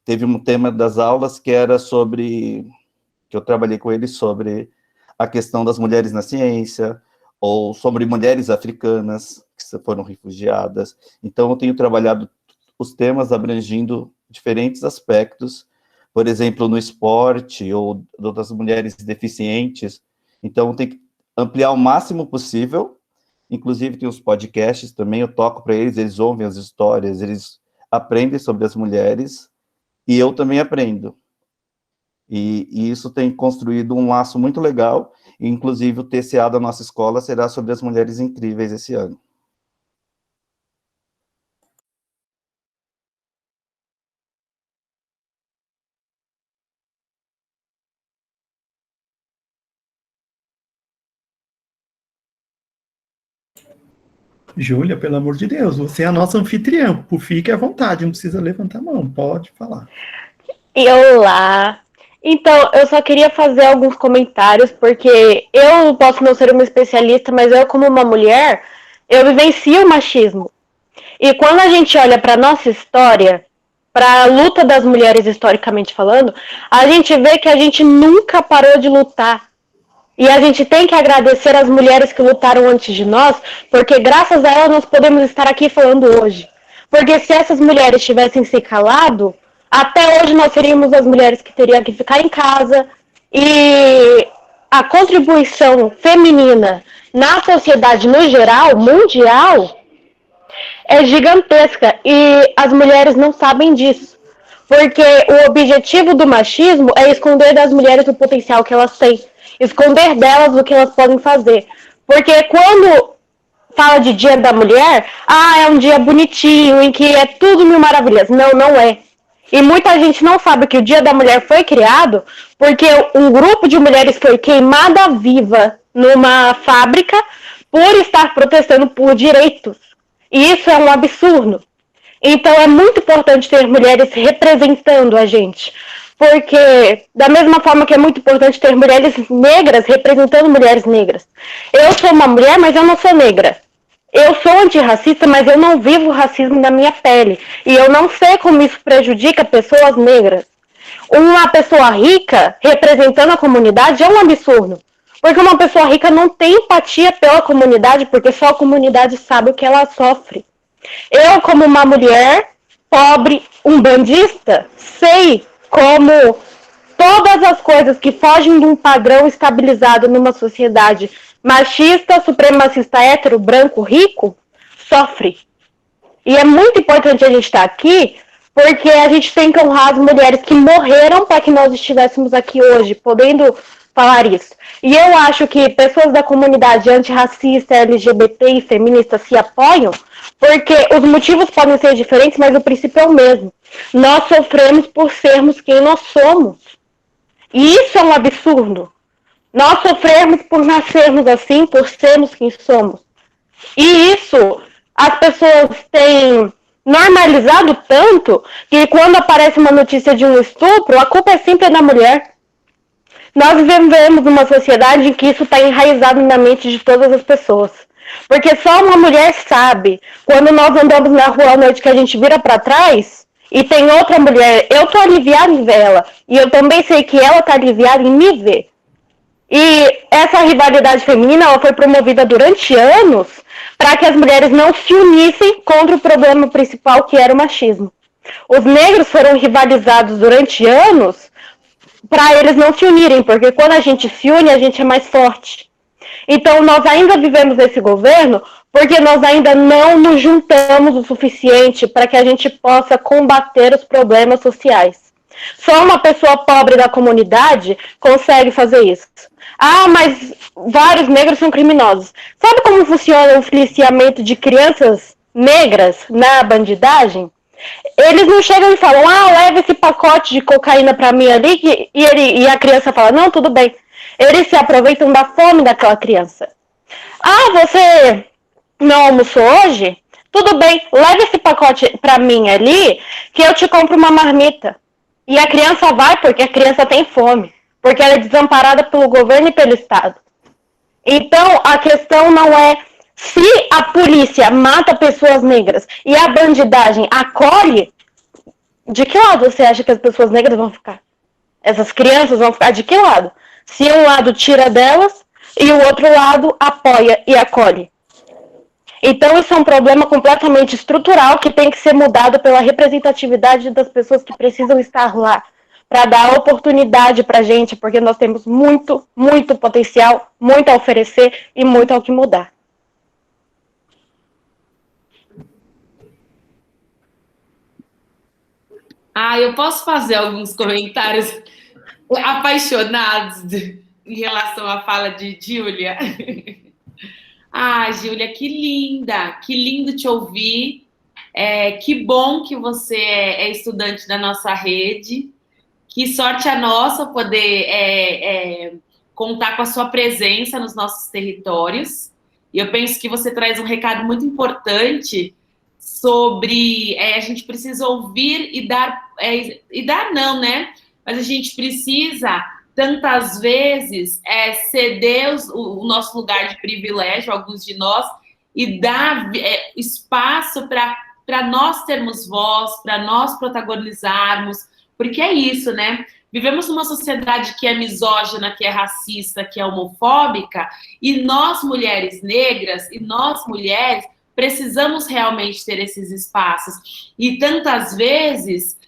teve um tema das aulas que era que eu trabalhei com ele sobre a questão das mulheres na ciência, ou sobre mulheres africanas que foram refugiadas. Então, eu tenho trabalhado os temas abrangindo diferentes aspectos, por exemplo, no esporte, ou das mulheres deficientes. Então, tem que ampliar o máximo possível. Inclusive, tem os podcasts também, eu toco para eles ouvem as histórias, eles aprendem sobre as mulheres, e eu também aprendo. E isso tem construído um laço muito legal, e, inclusive, o TCA da nossa escola será sobre as mulheres incríveis esse ano. Júlia, pelo amor de Deus, você é a nossa anfitriã, fique à vontade, não precisa levantar a mão, pode falar. Olá! Então, eu só queria fazer alguns comentários, porque eu posso não ser uma especialista, mas eu, como uma mulher, eu vivencio o machismo. E quando a gente olha para a nossa história, para a luta das mulheres historicamente falando, a gente vê que a gente nunca parou de lutar. E a gente tem que agradecer as mulheres que lutaram antes de nós, porque graças a elas nós podemos estar aqui falando hoje. Porque se essas mulheres tivessem se calado, até hoje nós seríamos as mulheres que teriam que ficar em casa. E a contribuição feminina na sociedade no geral, mundial, é gigantesca. E as mulheres não sabem disso. Porque o objetivo do machismo é esconder das mulheres o potencial que elas têm. Esconder delas o que elas podem fazer. Porque quando fala de Dia da Mulher, é um dia bonitinho, em que é tudo mil maravilhas. Não, não é. E muita gente não sabe que o Dia da Mulher foi criado porque um grupo de mulheres foi queimada viva numa fábrica por estar protestando por direitos. E isso é um absurdo. Então é muito importante ter mulheres representando a gente. Porque, da mesma forma que é muito importante ter mulheres negras representando mulheres negras. Eu sou uma mulher, mas eu não sou negra. Eu sou antirracista, mas eu não vivo o racismo na minha pele. E eu não sei como isso prejudica pessoas negras. Uma pessoa rica representando a comunidade é um absurdo. Porque uma pessoa rica não tem empatia pela comunidade, porque só a comunidade sabe o que ela sofre. Eu, como uma mulher pobre, umbandista, sei como todas as coisas que fogem de um padrão estabilizado numa sociedade machista, supremacista, hétero, branco, rico, sofre. E é muito importante a gente estar aqui, porque a gente tem que honrar as mulheres que morreram para que nós estivéssemos aqui hoje, podendo falar isso. E eu acho que pessoas da comunidade antirracista, LGBT e feminista se apoiam, porque os motivos podem ser diferentes, mas o princípio é o mesmo. Nós sofremos por sermos quem nós somos. E isso é um absurdo. Nós sofremos por nascermos assim, por sermos quem somos. E isso, as pessoas têm normalizado tanto que quando aparece uma notícia de um estupro, a culpa é sempre da mulher. Nós vivemos numa sociedade em que isso está enraizado na mente de todas as pessoas. Porque só uma mulher sabe, quando nós andamos na rua à noite que a gente vira para trás e tem outra mulher, eu tô aliviada em ver ela, e eu também sei que ela tá aliviada em me ver. E essa rivalidade feminina ela foi promovida durante anos para que as mulheres não se unissem contra o problema principal, que era o machismo. Os negros foram rivalizados durante anos para eles não se unirem, porque quando a gente se une, a gente é mais forte. Então, nós ainda vivemos esse governo porque nós ainda não nos juntamos o suficiente para que a gente possa combater os problemas sociais. Só uma pessoa pobre da comunidade consegue fazer isso. Ah, mas vários negros são criminosos. Sabe como funciona o policiamento de crianças negras na bandidagem? Eles não chegam e falam, leva esse pacote de cocaína para mim ali, e a criança fala, não, tudo bem. Eles se aproveitam da fome daquela criança. Você não almoçou hoje? Tudo bem, leva esse pacote para mim ali, que eu te compro uma marmita. E a criança vai porque a criança tem fome, porque ela é desamparada pelo governo e pelo Estado. Então, a questão não é se a polícia mata pessoas negras e a bandidagem acolhe, de que lado você acha que as pessoas negras vão ficar? Essas crianças vão ficar de que lado? Se um lado tira delas e o outro lado apoia e acolhe. Então, isso é um problema completamente estrutural que tem que ser mudado pela representatividade das pessoas que precisam estar lá, para dar oportunidade para a gente, porque nós temos muito, muito potencial, muito a oferecer e muito ao que mudar. Eu posso fazer alguns comentários apaixonados em relação à fala de Júlia? Júlia, que linda! Que lindo te ouvir. Que bom que você é estudante da nossa rede. Que sorte a nossa poder contar com a sua presença nos nossos territórios. E eu penso que você traz um recado muito importante sobre a gente precisa ouvir e dar não, né? Mas a gente precisa, tantas vezes, ceder o nosso lugar de privilégio, alguns de nós, e dar espaço para nós termos voz, para nós protagonizarmos, porque é isso, né? Vivemos numa sociedade que é misógina, que é racista, que é homofóbica, e nós, mulheres negras, e nós, mulheres, precisamos realmente ter esses espaços. E tantas vezes,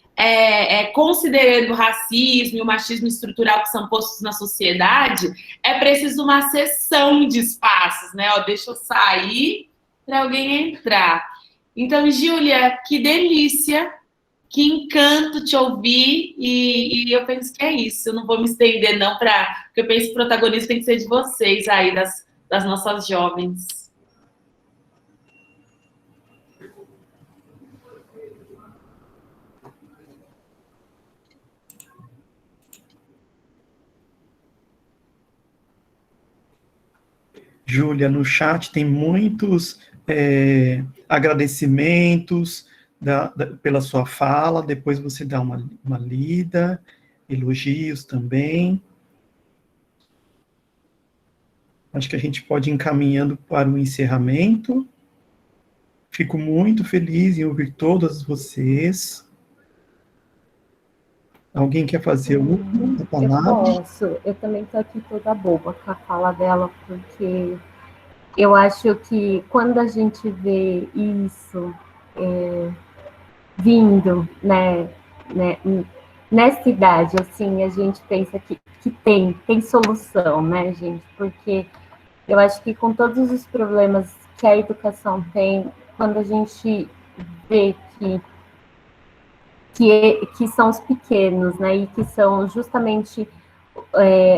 considerando o racismo e o machismo estrutural que são postos na sociedade, é preciso uma cessão de espaços, né? Deixa eu sair para alguém entrar. Então, Júlia, que delícia, que encanto te ouvir, e eu penso que é isso. Eu não vou me estender, não, porque eu penso que o protagonismo tem que ser de vocês aí, das nossas jovens. Júlia, no chat tem muitos agradecimentos pela sua fala, depois você dá uma lida, elogios também. Acho que a gente pode ir encaminhando para o encerramento. Fico muito feliz em ouvir todas vocês. Alguém quer fazer a palavra? Eu posso. Eu também estou aqui toda boba com a fala dela, porque eu acho que quando a gente vê isso vindo, né, nessa idade, assim, a gente pensa que tem solução, né, gente? Porque eu acho que com todos os problemas que a educação tem, quando a gente vê que são os pequenos, né, e que são justamente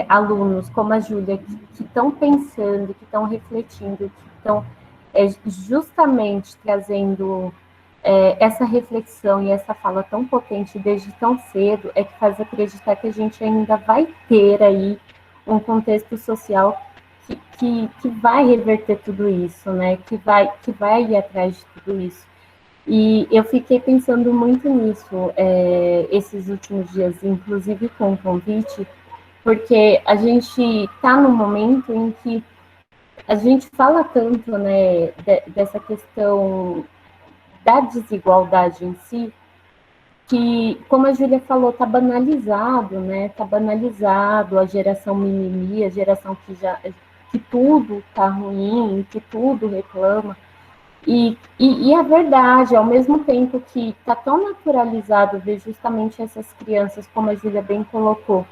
alunos como a Júlia, que estão pensando, que estão refletindo, que estão justamente trazendo essa reflexão e essa fala tão potente desde tão cedo, é que faz acreditar que a gente ainda vai ter aí um contexto social que vai reverter tudo isso, né, que vai ir atrás de tudo isso. E eu fiquei pensando muito nisso esses últimos dias, inclusive com o convite, porque a gente está num momento em que a gente fala tanto, né, dessa questão da desigualdade em si, que, como a Júlia falou, está banalizado, né? Está banalizado a geração mimimi, a geração que tudo está ruim, que tudo reclama. E é verdade, ao mesmo tempo que está tão naturalizado ver justamente essas crianças, como a Júlia bem colocou,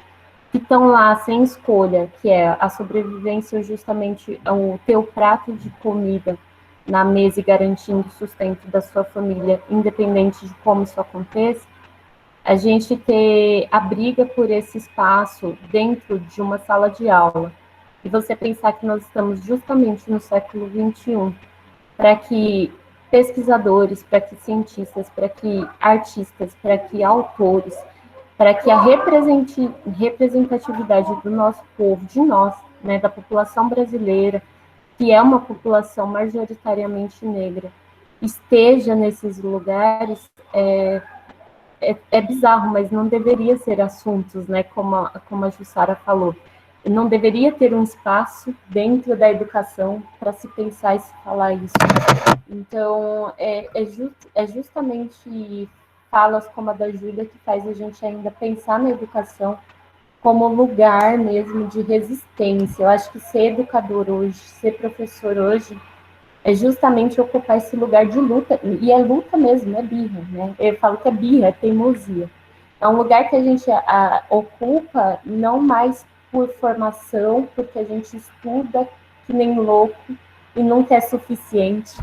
que estão lá sem escolha, que é a sobrevivência, justamente o teu prato de comida na mesa e garantindo o sustento da sua família, independente de como isso aconteça, a gente ter a briga por esse espaço dentro de uma sala de aula, e você pensar que nós estamos justamente no século XXI, para que pesquisadores, para que cientistas, para que artistas, para que autores, para que a representatividade do nosso povo, de nós, né, da população brasileira, que é uma população majoritariamente negra, esteja nesses lugares, é bizarro, mas não deveria ser assuntos, né, como a Jussara falou. Não deveria ter um espaço dentro da educação para se pensar e se falar isso. Então, é justamente falas como a da Júlia que faz a gente ainda pensar na educação como lugar mesmo de resistência. Eu acho que ser educador hoje, ser professor hoje, é justamente ocupar esse lugar de luta, e é luta mesmo, é birra, né? Eu falo que é birra, é teimosia. É um lugar que a gente ocupa não mais por formação, porque a gente estuda que nem louco e nunca é suficiente.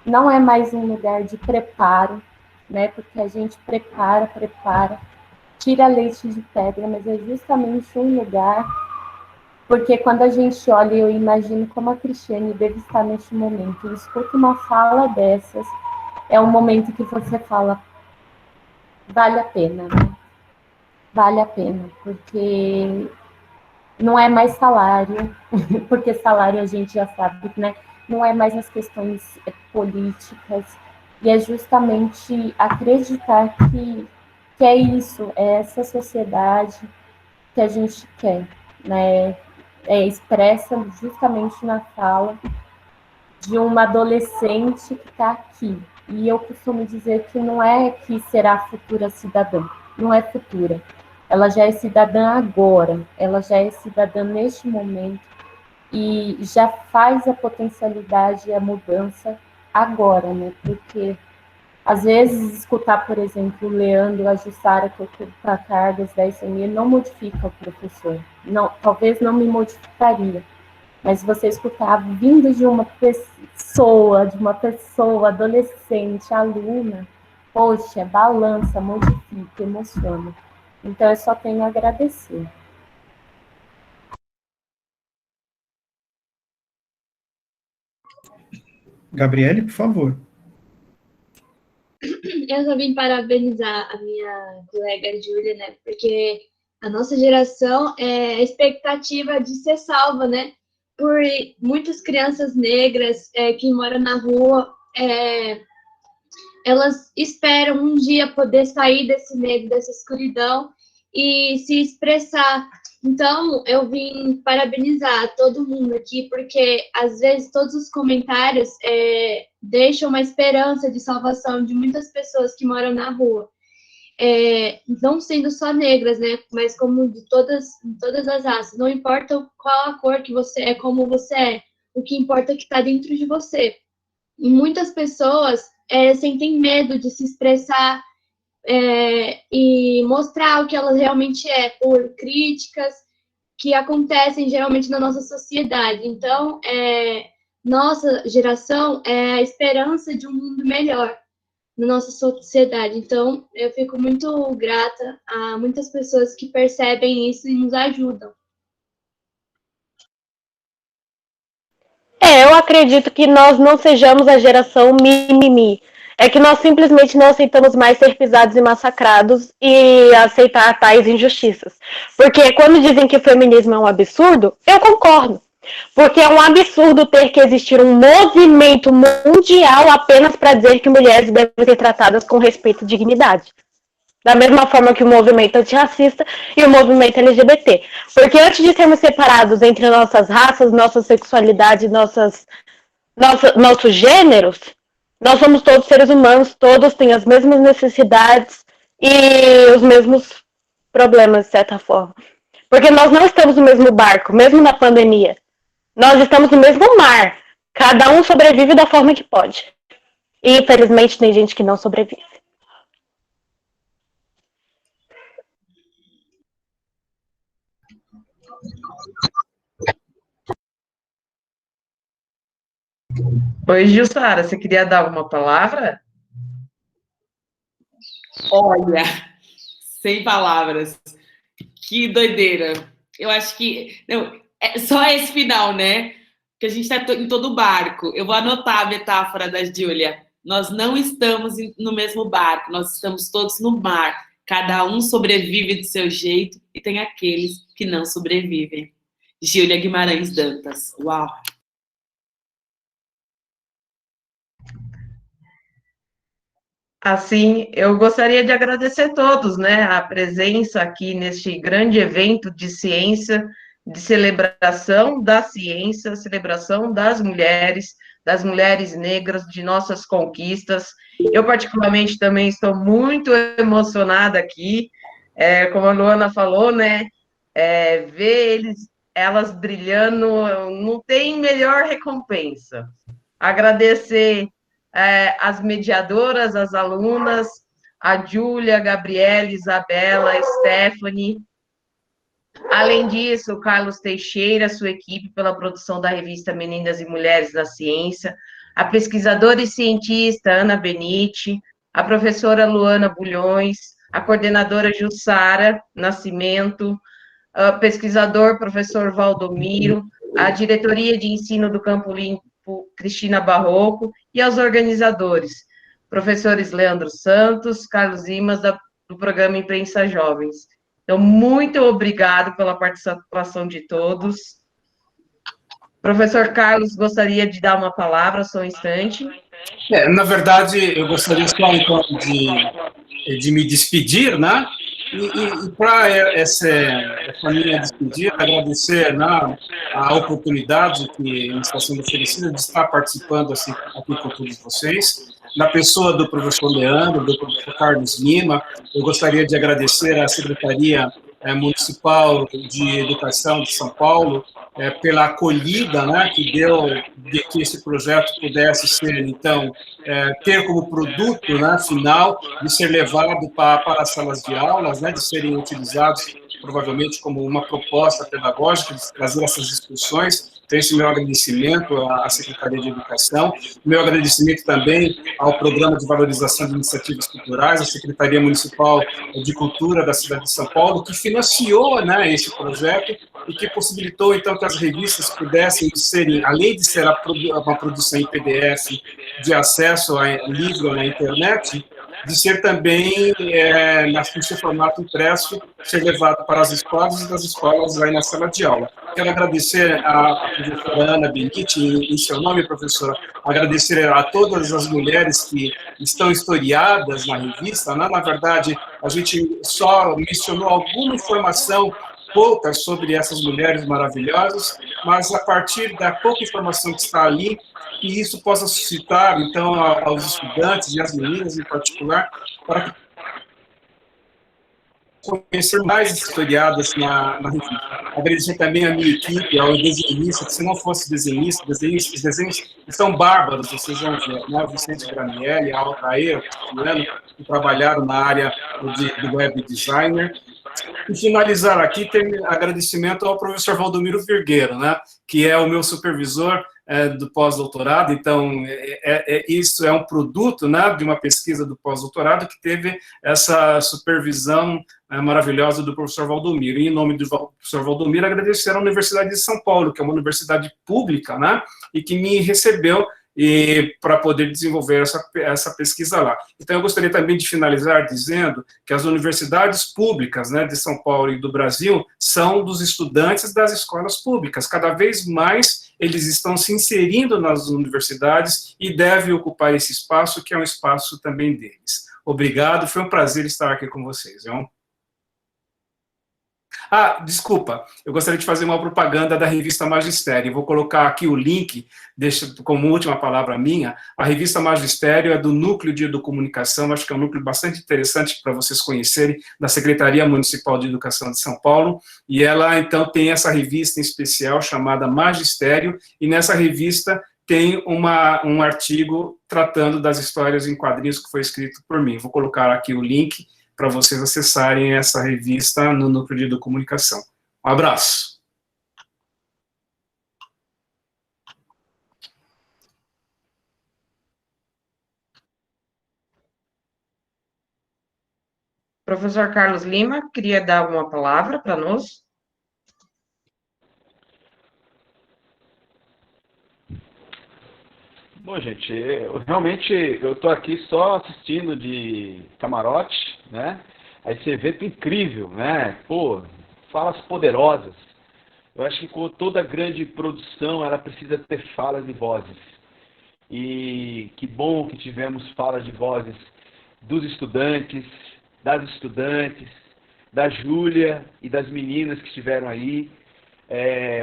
Não é mais um lugar de preparo, né? Porque a gente prepara, tira leite de pedra, mas é justamente um lugar, porque quando a gente olha, eu imagino como a Cristiane deve estar neste momento, e escuta uma fala dessas, é um momento que você fala, vale a pena, né? Vale a pena, porque não é mais salário, porque salário a gente já sabe, né? Não é mais as questões políticas, e é justamente acreditar que é isso, é essa sociedade que a gente quer, né? Expressa justamente na fala de uma adolescente que está aqui. E eu costumo dizer que não é que será futura cidadã, não é futura. Ela já é cidadã agora, ela já é cidadã neste momento e já faz a potencialidade e a mudança agora, né? Porque às vezes escutar, por exemplo, o Leandro, a Jussara, que ocupa cargas da SME, não modifica o professor. Não, talvez não me modificaria. Mas você escutar vindo de uma pessoa adolescente, aluna, poxa, balança, modifica, emociona. Então, eu só tenho a agradecer. Gabriele, por favor. Eu só vim parabenizar a minha colega Júlia, né? Porque a nossa geração é a expectativa de ser salva, né? Por muitas crianças negras que moram na rua, elas esperam um dia poder sair desse medo, dessa escuridão e se expressar. Então, eu vim parabenizar todo mundo aqui, porque, às vezes, todos os comentários deixam uma esperança de salvação de muitas pessoas que moram na rua. Não sendo só negras, né, mas como de todas as raças. Não importa qual a cor que você é, como você é, o que importa é que está dentro de você. E muitas pessoas sentem medo de se expressar e mostrar o que ela realmente é, por críticas que acontecem geralmente na nossa sociedade. Então, nossa geração é a esperança de um mundo melhor na nossa sociedade. Então, eu fico muito grata a muitas pessoas que percebem isso e nos ajudam. Eu acredito que nós não sejamos a geração mimimi. É que nós simplesmente não aceitamos mais ser pisados e massacrados e aceitar tais injustiças. Porque quando dizem que o feminismo é um absurdo, eu concordo. Porque é um absurdo ter que existir um movimento mundial apenas para dizer que mulheres devem ser tratadas com respeito e dignidade. Da mesma forma que o movimento antirracista e o movimento LGBT. Porque antes de sermos separados entre nossas raças, nossa sexualidade, nossos gêneros, nós somos todos seres humanos, todos têm as mesmas necessidades e os mesmos problemas, de certa forma. Porque nós não estamos no mesmo barco, mesmo na pandemia. Nós estamos no mesmo mar. Cada um sobrevive da forma que pode. E, infelizmente, tem gente que não sobrevive. Oi, Jussara, você queria dar alguma palavra? Olha, sem palavras. Que doideira. Eu acho que... Não, é só esse final, né? Que a gente está em todo o barco. Eu vou anotar a metáfora da Júlia. Nós não estamos no mesmo barco, nós estamos todos no mar. Cada um sobrevive do seu jeito e tem aqueles que não sobrevivem. Júlia Guimarães Dantas. Uau! Assim, eu gostaria de agradecer a todos, né, a presença aqui neste grande evento de ciência, de celebração da ciência, celebração das mulheres negras, de nossas conquistas. Eu, particularmente, também estou muito emocionada aqui, como a Luana falou, né, ver elas brilhando, não tem melhor recompensa. Agradecer as mediadoras, as alunas, a Júlia, a Gabriela, Isabela, a Stephanie. Além disso, o Carlos Teixeira, sua equipe, pela produção da revista Meninas e Mulheres na Ciência, a pesquisadora e cientista Ana Benite, a professora Luana Bulhões, a coordenadora Jussara Nascimento, o pesquisador professor Valdomiro, a diretoria de ensino do Campo Limpo Cristina Barroco, e aos organizadores, professores Leandro Santos, Carlos Imas, do programa Imprensa Jovens. Então, muito obrigado pela participação de todos. Professor Carlos, gostaria de dar uma palavra, só um instante. Na verdade, eu gostaria só, então, de me despedir, né? E para essa minha despedida, agradecer, né, a oportunidade que me está sendo oferecida de estar participando assim, aqui com todos vocês. Na pessoa do professor Leandro, do professor Carlos Lima, eu gostaria de agradecer à Secretaria Municipal de Educação de São Paulo pela acolhida, né, que deu de que esse projeto pudesse ser, então, ter como produto, né, final, de ser levado para as salas de aulas, né, de serem utilizados provavelmente como uma proposta pedagógica, de trazer essas discussões. Então, esse meu agradecimento à Secretaria de Educação, meu agradecimento também ao Programa de Valorização de Iniciativas Culturais, à Secretaria Municipal de Cultura da cidade de São Paulo, que financiou, né, esse projeto e que possibilitou, então, que as revistas pudessem serem, além de ser uma produção em PDF de acesso a livro na internet, de ser também, no seu formato impresso, ser levado para as escolas e das escolas aí na sala de aula. Quero agradecer à professora Ana Benite, em seu nome, professora, agradecer a todas as mulheres que estão historiadas na revista, né? Na verdade, a gente só mencionou alguma informação pouca sobre essas mulheres maravilhosas, mas a partir da pouca informação que está ali, que isso possa suscitar, então, aos estudantes e às meninas em particular, para conhecer mais historiadas na revista. Agradecer também a minha equipe, ao desenhista, que se não fosse desenhista, os desenhos são bárbaros, vocês vão ver, né? O Vicente Granielli, a Altair, que trabalharam na área de web designer. E finalizar aqui, tem agradecimento ao professor Valdomiro Virgueiro, né, que é o meu supervisor do pós-doutorado. Então, isso é um produto, né, de uma pesquisa do pós-doutorado que teve essa supervisão maravilhosa do professor Valdomiro. E, em nome do professor Valdomiro, agradecer à Universidade de São Paulo, que é uma universidade pública, né, e que me recebeu e para poder desenvolver essa pesquisa lá. Então, eu gostaria também de finalizar dizendo que as universidades públicas, né, de São Paulo e do Brasil são dos estudantes das escolas públicas. Cada vez mais eles estão se inserindo nas universidades e devem ocupar esse espaço, que é um espaço também deles. Obrigado, foi um prazer estar aqui com vocês, viu? Ah, desculpa, eu gostaria de fazer uma propaganda da revista Magistério. Eu vou colocar aqui o link, deixa como última palavra minha. A revista Magistério é do Núcleo de Educomunicação, acho que é um núcleo bastante interessante para vocês conhecerem, da Secretaria Municipal de Educação de São Paulo, e ela, então, tem essa revista em especial chamada Magistério, e nessa revista tem um artigo tratando das histórias em quadrinhos que foi escrito por mim. Vou colocar aqui o link para vocês acessarem essa revista no Núcleo de Educomunicação. Um abraço. Professor Carlos Lima, queria dar uma palavra para nós? Bom, gente, realmente eu estou aqui só assistindo de camarote, né? Esse evento incrível, né? Pô, falas poderosas. Eu acho que com toda grande produção, ela precisa ter falas e vozes. E que bom que tivemos falas de vozes dos estudantes, das estudantes, da Júlia e das meninas que estiveram aí,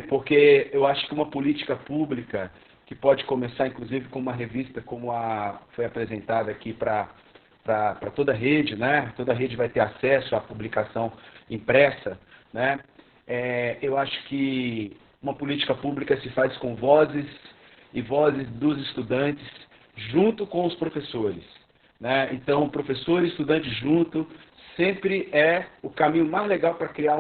porque eu acho que uma política pública que pode começar, inclusive, com uma revista como foi apresentada aqui para toda a rede, né? Toda a rede vai ter acesso à publicação impressa, né? Eu acho que uma política pública se faz com vozes e vozes dos estudantes junto com os professores, né? Então, professor e estudante junto sempre é o caminho mais legal para criar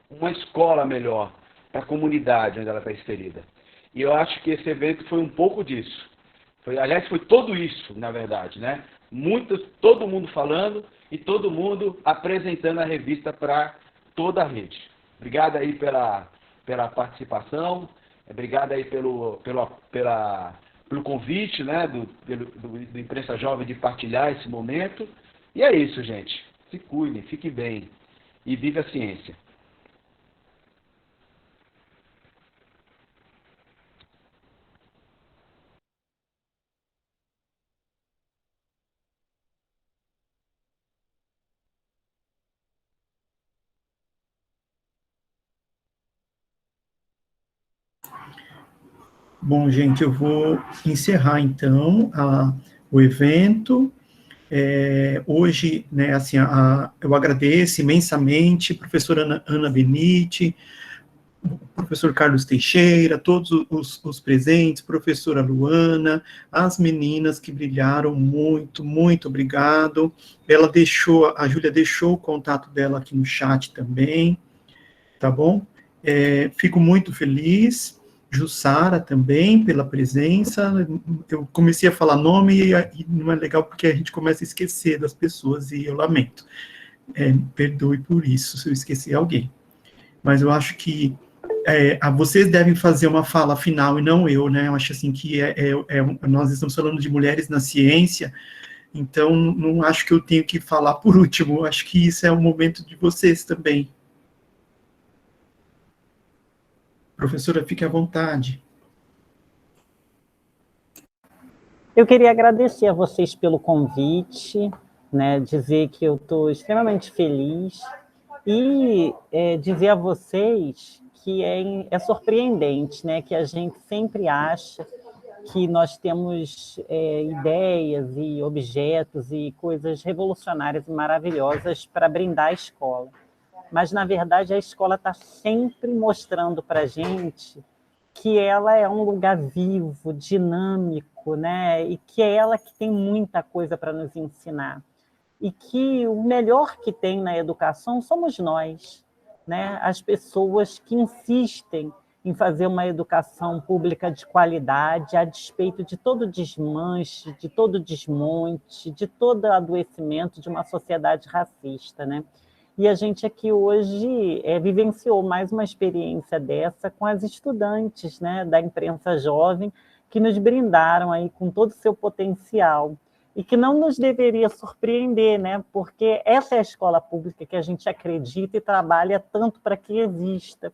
uma escola melhor para a comunidade onde ela está inserida. E eu acho que esse evento foi um pouco disso. Aliás, foi tudo isso, na verdade, né? Todo mundo falando e todo mundo apresentando a revista para toda a rede. Obrigado aí pela participação, obrigado aí pelo convite, né, do Imprensa Jovem de partilhar esse momento. E é isso, gente. Se cuidem, fiquem bem e vive a ciência. Bom, gente, eu vou encerrar, então, o evento. Hoje, né, assim, eu agradeço imensamente a professora Ana Benite, o professor Carlos Teixeira, todos os presentes, professora Luana, as meninas que brilharam muito, muito obrigado. A Júlia deixou o contato dela aqui no chat também, tá bom? Fico muito feliz. Jussara também, pela presença. Eu comecei a falar nome e não é legal porque a gente começa a esquecer das pessoas e eu lamento. Perdoe por isso, se eu esquecer alguém. Mas eu acho que vocês devem fazer uma fala final e não eu, né? Eu acho assim que nós estamos falando de mulheres na ciência, então não acho que eu tenho que falar por último. Eu acho que isso é o momento de vocês também. Professora, fique à vontade. Eu queria agradecer a vocês pelo convite, né, dizer que eu estou extremamente feliz e dizer a vocês que é surpreendente, né, que a gente sempre acha que nós temos ideias e objetos e coisas revolucionárias e maravilhosas para brindar a escola. Mas, na verdade, a escola está sempre mostrando para a gente que ela é um lugar vivo, dinâmico, né? E que é ela que tem muita coisa para nos ensinar. E que o melhor que tem na educação somos nós, né? As pessoas que insistem em fazer uma educação pública de qualidade, a despeito de todo desmanche, de todo desmonte, de todo adoecimento de uma sociedade racista, né? E a gente aqui hoje vivenciou mais uma experiência dessa com as estudantes, né, da imprensa jovem, que nos brindaram aí com todo o seu potencial e que não nos deveria surpreender, né? Porque essa é a escola pública que a gente acredita e trabalha tanto para que exista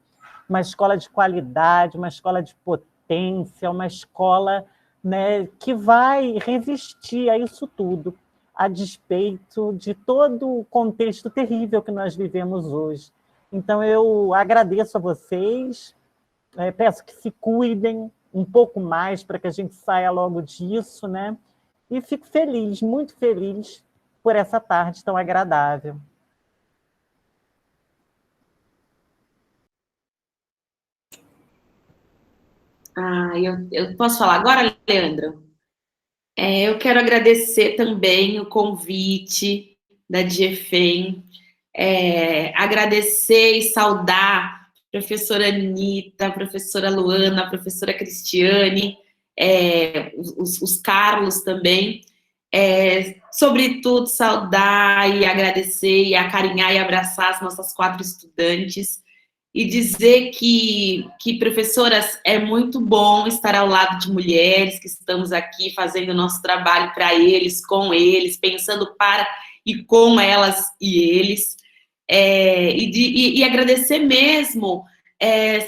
uma escola de qualidade, uma escola de potência, uma escola, né, que vai resistir a isso tudo, a despeito de todo o contexto terrível que nós vivemos hoje. Então, eu agradeço a vocês, peço que se cuidem um pouco mais para que a gente saia logo disso, né? E fico feliz, muito feliz, por essa tarde tão agradável. Eu posso falar agora, Leandro? Eu quero agradecer também o convite da DGFEM, agradecer e saudar a professora Anitta, a professora Luana, a professora Cristiane, os Carlos também, sobretudo saudar e agradecer e acarinhar e abraçar as nossas 4 estudantes, e dizer que, professoras, é muito bom estar ao lado de mulheres que estamos aqui fazendo o nosso trabalho para eles, com eles, pensando para e com elas e eles, e agradecer mesmo,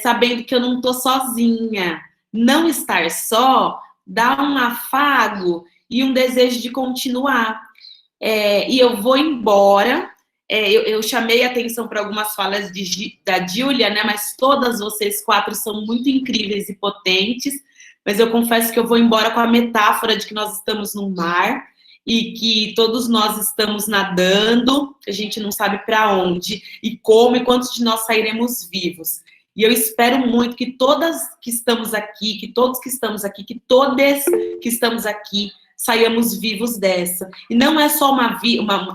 sabendo que eu não estou sozinha. Não estar só dá um afago e um desejo de continuar. E eu vou embora. Eu chamei a atenção para algumas falas da Júlia, né? Mas todas vocês 4 são muito incríveis e potentes, mas eu confesso que eu vou embora com a metáfora de que nós estamos no mar e que todos nós estamos nadando, a gente não sabe para onde e como e quantos de nós sairemos vivos. E eu espero muito que todas que estamos aqui, que todos que estamos aqui, que todas que estamos aqui saiamos vivos dessa. E não é só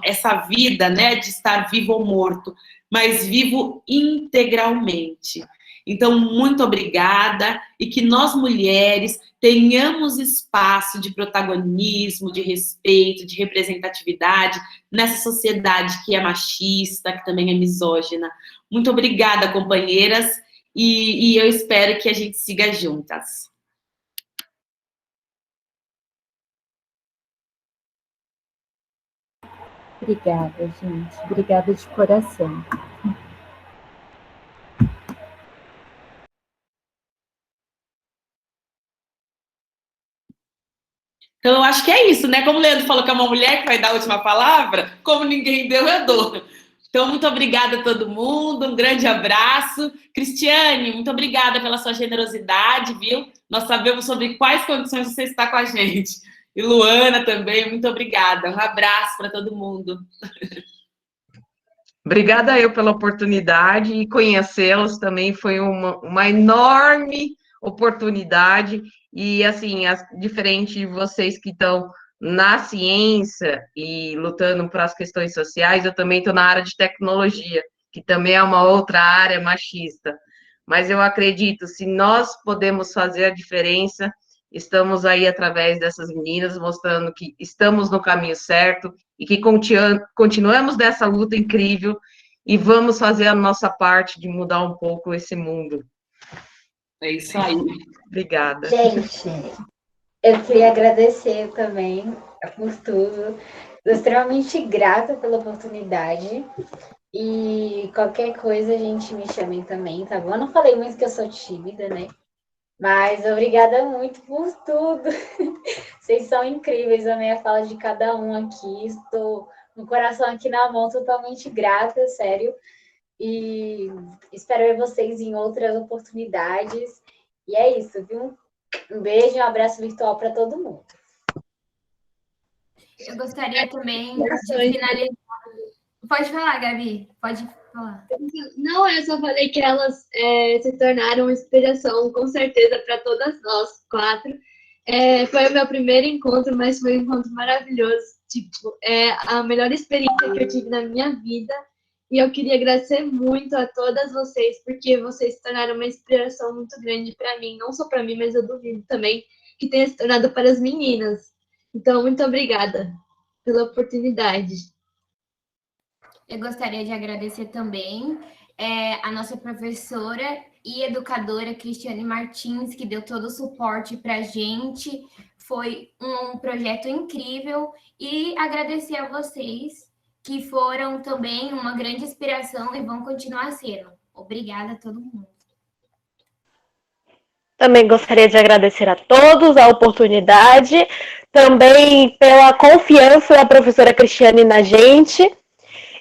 essa vida, né, de estar vivo ou morto, mas vivo integralmente. Então, muito obrigada, e que nós, mulheres, tenhamos espaço de protagonismo, de respeito, de representatividade nessa sociedade que é machista, que também é misógina. Muito obrigada, companheiras, e eu espero que a gente siga juntas. Obrigada, gente. Obrigada de coração. Então, eu acho que é isso, né? Como o Leandro falou que é uma mulher que vai dar a última palavra, como ninguém deu, eu dou. Então, muito obrigada a todo mundo, um grande abraço. Cristiane, muito obrigada pela sua generosidade, viu? Nós sabemos sobre quais condições você está com a gente. E Luana também, muito obrigada. Um abraço para todo mundo. Obrigada eu pela oportunidade, e conhecê-los também foi uma enorme oportunidade. E, assim, diferente de vocês que estão na ciência e lutando para as questões sociais, eu também estou na área de tecnologia, que também é uma outra área machista. Mas eu acredito, se nós podemos fazer a diferença, estamos aí através dessas meninas, mostrando que estamos no caminho certo e que continuamos dessa luta incrível e vamos fazer a nossa parte de mudar um pouco esse mundo. É isso aí. Obrigada. Gente, eu queria agradecer também por tudo. Estou extremamente grata pela oportunidade. E qualquer coisa a gente me chamem também, tá bom? Eu não falei muito que eu sou tímida, né? Mas obrigada muito por tudo. Vocês são incríveis, amei a fala de cada um aqui. Estou no coração aqui na mão, totalmente grata, sério. E espero ver vocês em outras oportunidades. E é isso, viu? Um beijo e um abraço virtual para todo mundo. Eu gostaria também de finalizar. Pode falar, Gabi. Pode falar. Não, eu só falei que elas se tornaram inspiração, com certeza, para todas nós 4. Foi o meu primeiro encontro, mas foi um encontro maravilhoso. Tipo, a melhor experiência que eu tive na minha vida. E eu queria agradecer muito a todas vocês, porque vocês se tornaram uma inspiração muito grande para mim. Não só para mim, mas eu duvido também que tenha se tornado para as meninas. Então, muito obrigada pela oportunidade. Eu gostaria de agradecer também a nossa professora e educadora Cristiane Martins, que deu todo o suporte para a gente. Foi um projeto incrível, e agradecer a vocês, que foram também uma grande inspiração e vão continuar sendo. Obrigada a todo mundo. Também gostaria de agradecer a todos a oportunidade, também pela confiança da professora Cristiane na gente,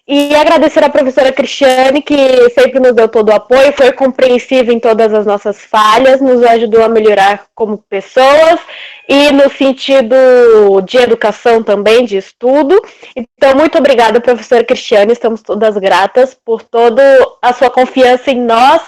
e agradecer à professora Cristiane, que sempre nos deu todo o apoio, foi compreensiva em todas as nossas falhas, nos ajudou a melhorar como pessoas e no sentido de educação também, de estudo. Então, muito obrigada, professora Cristiane, estamos todas gratas por toda a sua confiança em nós,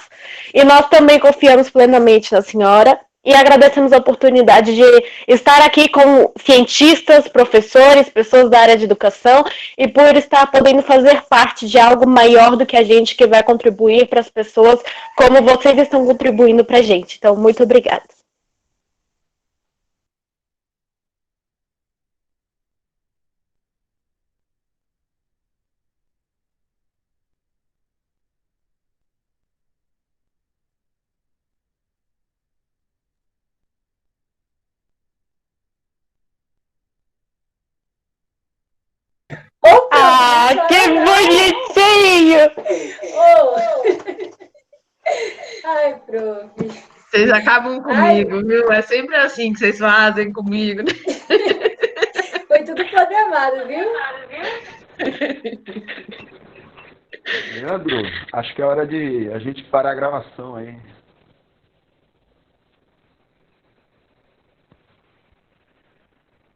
e nós também confiamos plenamente na senhora. E agradecemos a oportunidade de estar aqui com cientistas, professores, pessoas da área de educação, e por estar podendo fazer parte de algo maior do que a gente, que vai contribuir para as pessoas, como vocês estão contribuindo para a gente. Então, muito obrigada. Ah, que bonitinho! Ai, prof. Vocês acabam comigo, viu? É sempre assim que vocês fazem comigo. Foi tudo programado, viu? Leandro, acho que é hora de a gente parar a gravação aí.